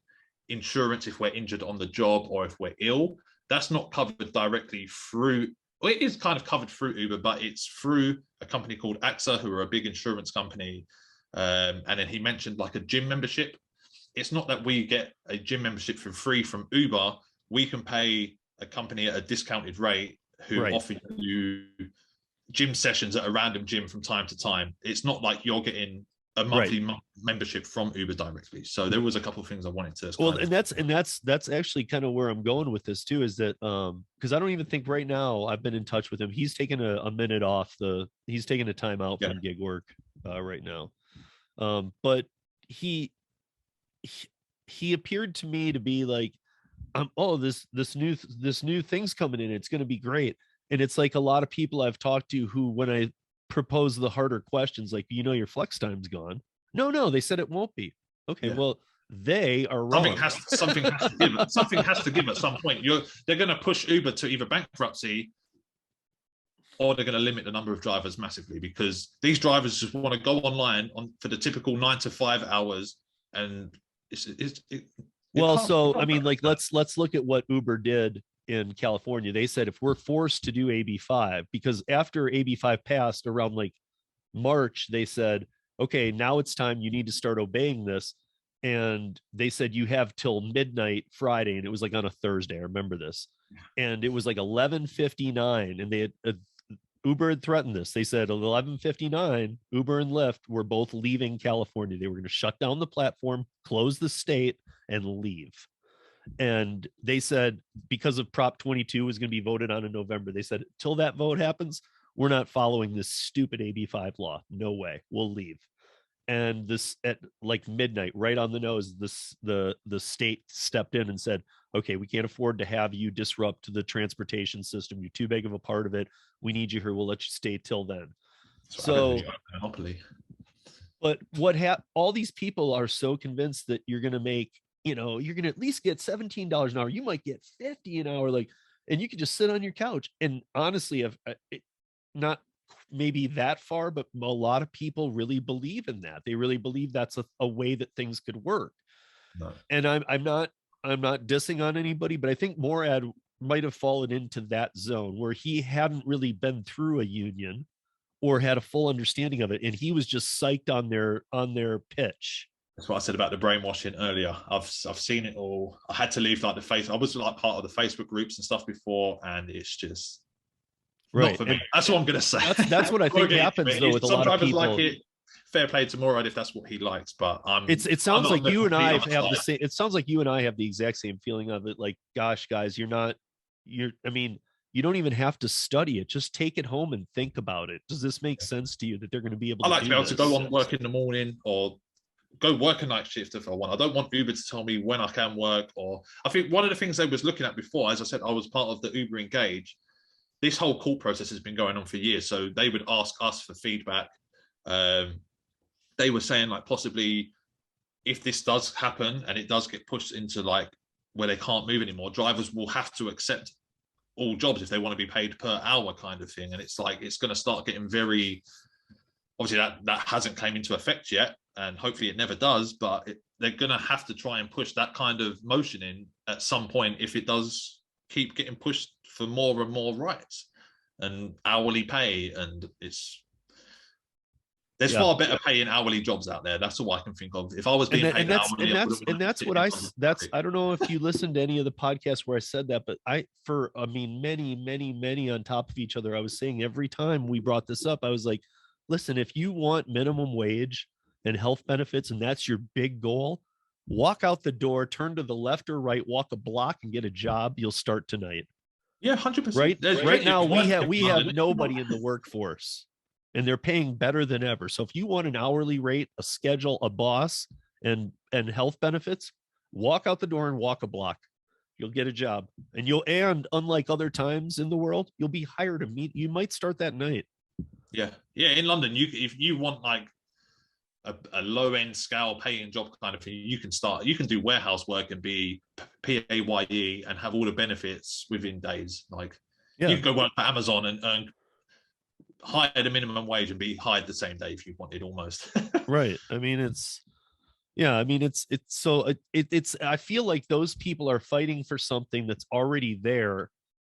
insurance if we're injured on the job or if we're ill. That's not covered directly through, well, it is kind of covered through Uber, but it's through a company called AXA, who are a big insurance company. And then he mentioned like a gym membership. It's not that we get a gym membership for free from Uber. We can pay a company at a discounted rate who offer you gym sessions at a random gym from time to time. It's not like you're getting a monthly membership from Uber directly. So there was a couple of things I wanted to. Well, and that's actually kind of where I'm going with this too, is that because I don't even think right now I've been in touch with him. He's taken a minute off he's taking a time out from gig work right now. But he appeared to me to be like, this new thing's coming in, it's going to be great. And it's like a lot of people I've talked to who, when I propose the harder questions, like, your flex time's gone. No, they said it won't be. Okay, well, they are wrong. Something has to give at some point. They're going to push Uber to either bankruptcy, or they're going to limit the number of drivers massively, because these drivers just want to go online for the typical 9 to 5 hours, and I mean, like, let's look at what Uber did in California. They said if we're forced to do AB5, because after AB5 passed around like March, they said, okay, now it's time, you need to start obeying this. And they said you have till midnight Friday, and it was like on a Thursday. I remember this, and it was like 11:59, and they had Uber had threatened this. They said at 11:59, Uber and Lyft were both leaving California. They were going to shut down the platform, close the state, and leave. And they said because of Prop 22 was going to be voted on in November, they said till that vote happens, we're not following this stupid AB5 law. No way, we'll leave. And this at like midnight, right on the nose, the state stepped in and said, okay, we can't afford to have you disrupt the transportation system. You're too big of a part of it. We need you here. We'll let you stay till then. So monopoly. But all these people are so convinced that you're going to make, you're going to at least get $17 an hour. You might get $50 an hour, like, and you can just sit on your couch. And honestly, not maybe that far, but a lot of people really believe in that. They really believe that's a way that things could work. No. And I'm not dissing on anybody, but I think Morad might have fallen into that zone where he hadn't really been through a union or had a full understanding of it, and he was just psyched on their pitch. That's what I said about the brainwashing earlier. I've seen it all. I had to leave like I was like part of the Facebook groups and stuff before, and it's just right. Not for me. That's what I'm gonna say. That's what I think happens though with a lot of people. Like it. Fair play to Morad if that's what he likes, but it sounds like you and I have the same. It sounds like you and I have the exact same feeling of it. Like, gosh, guys, I mean, you don't even have to study it. Just take it home and think about it. Does this make sense to you that they're going to be able? I like to be able to go on work in the morning or go work a night shift if I want. I don't want Uber to tell me when I can work. Or I think one of the things they was looking at before, as I said, I was part of the Uber Engage. This whole court process has been going on for years, so they would ask us for feedback. They were saying like possibly if this does happen and it does get pushed into like where they can't move anymore, drivers will have to accept all jobs if they want to be paid per hour kind of thing. And it's like, it's going to start getting very, obviously that hasn't came into effect yet. And hopefully it never does, but they're going to have to try and push that kind of motion in at some point if it does keep getting pushed for more and more rights and hourly pay. And there's far better paying hourly jobs out there. That's all I can think of. If I was being paid hourly, I don't know if you listened to any of the podcasts where I said that, but many on top of each other, I was saying every time we brought this up, I was like, listen, if you want minimum wage and health benefits, and that's your big goal, walk out the door, turn to the left or right, walk a block and get a job. You'll start tonight. Yeah, 100%. Right now we have nobody in the workforce. And they're paying better than ever. So if you want an hourly rate, a schedule, a boss, and health benefits, walk out the door and walk a block. You'll get a job. And unlike other times in the world, you'll be hired immediately. You might start that night. Yeah. Yeah. In London, if you want like a low-end scale paying job kind of thing, you can do warehouse work and be PAYE and have all the benefits within days. Like you can go work for Amazon and earn hire the minimum wage and be hired the same day if you wanted, almost. Right. I mean, I feel like those people are fighting for something that's already there.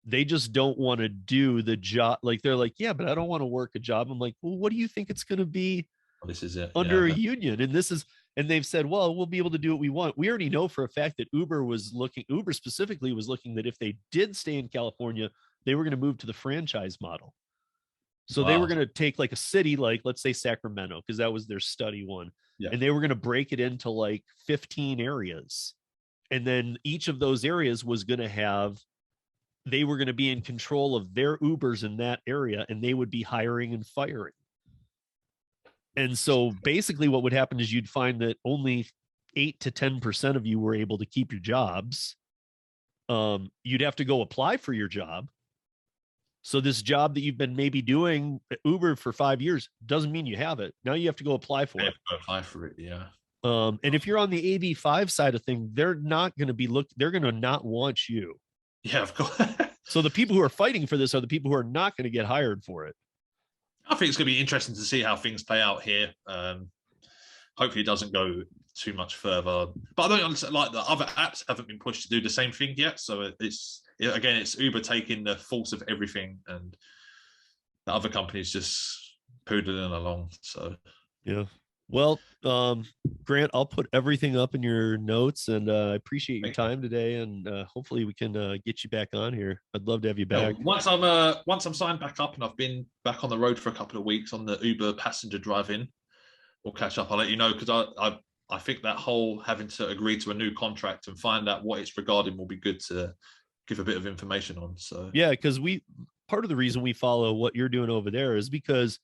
They just don't want to do the job. Like they're like, yeah, but I don't want to work a job. I'm like, well, what do you think it's going to be? Well, this is it under a union. And they've said, well, we'll be able to do what we want. We already know for a fact that Uber specifically was looking that if they did stay in California, they were going to move to the franchise model. So they were going to take like a city, like let's say Sacramento, because that was their study one. Yeah. And they were going to break it into like 15 areas. And then each of those areas was going to they were going to be in control of their Ubers in that area, and they would be hiring and firing. And so basically what would happen is you'd find that only 8 to 10% of you were able to keep your jobs. You'd have to go apply for your job. So this job that you've been maybe doing at Uber for 5 years doesn't mean you have it. Now you have to go apply for it. Apply for it, yeah. And if you're on the AB5 side of things, they're not going to they're going to not want you. Yeah, of course. So the people who are fighting for this are the people who are not going to get hired for it. I think it's going to be interesting to see how things play out here. Hopefully it doesn't go too much further. But I don't understand, like the other apps haven't been pushed to do the same thing yet. So it's again, it's Uber taking the force of everything, and the other companies just poodling along. So yeah. Well, Grant, I'll put everything up in your notes, and I appreciate your time today, and hopefully we can get you back on here. I'd love to have you back. Once I'm signed back up and I've been back on the road for a couple of weeks on the Uber passenger driving, we'll catch up. I'll let you know, because I think that whole having to agree to a new contract and find out what it's regarding will be good to give a bit of information on. So yeah, because part of the reason we follow what you're doing over there is because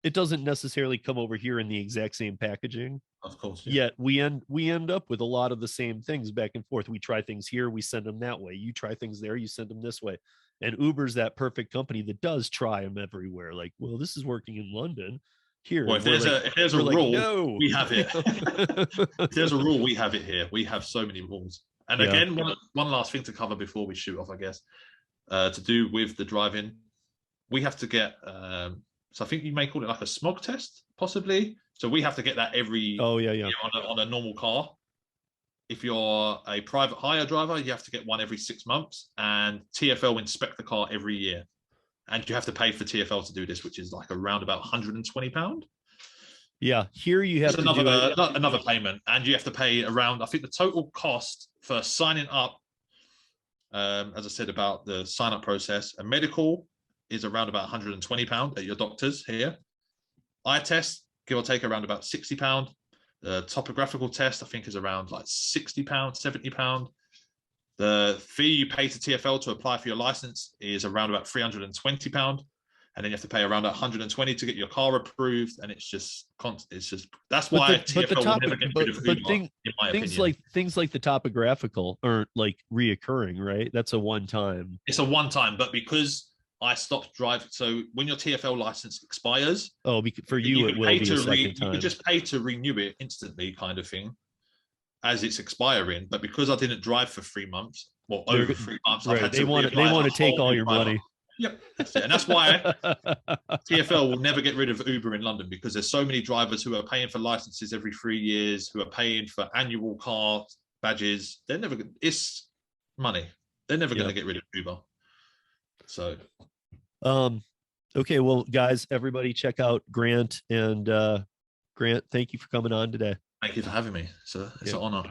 it doesn't necessarily come over here in the exact same packaging. Of course. Yeah. Yet we end up with a lot of the same things back and forth. We try things here, we send them that way. You try things there, you send them this way. And Uber's that perfect company that does try them everywhere. Like, well, this is working in London. Here, well, if there's a rule, like, no. We have it. If there's a rule, we have it here. We have so many rules. And again, one last thing to cover before we shoot off, I guess, to do with the driving, we have to get. So I think you may call it like a smog test, possibly. So we have to get that every year on a normal car. If you're a private hire driver, you have to get one every 6 months, and TFL inspect the car every year. And you have to pay for TFL to do this, which is like around about £120. Yeah, here you have another payment, and you have to pay around, I think the total cost for signing up, as I said about the sign up process, a medical is around about £120 at your doctor's here. Eye test, give or take, around about £60. The topographical test, I think, is around like £60, £70. The fee you pay to TFL to apply for your license is around about £320. And then you have to pay around 120 to get your car approved. And it's just that's why TFL will never get rid of Uber, in my opinion. Things like the topographical aren't like reoccurring, right? That's a one time. It's a one time, but because I stopped driving, so when your TFL license expires, for you it will be a second time. You could just pay to renew it instantly, kind of thing, as it's expiring. But because I didn't drive for 3 months, well, over 3 months, right. I've had they want to take all your money. Yep, that's it. And that's why TFL will never get rid of Uber in London, because there's so many drivers who are paying for licenses every 3 years, who are paying for annual car badges. It's money. They're never going to get rid of Uber. So, okay, well, guys, everybody check out Grant, and Grant, thank you for coming on today. Thank you for having me. So it's an honor.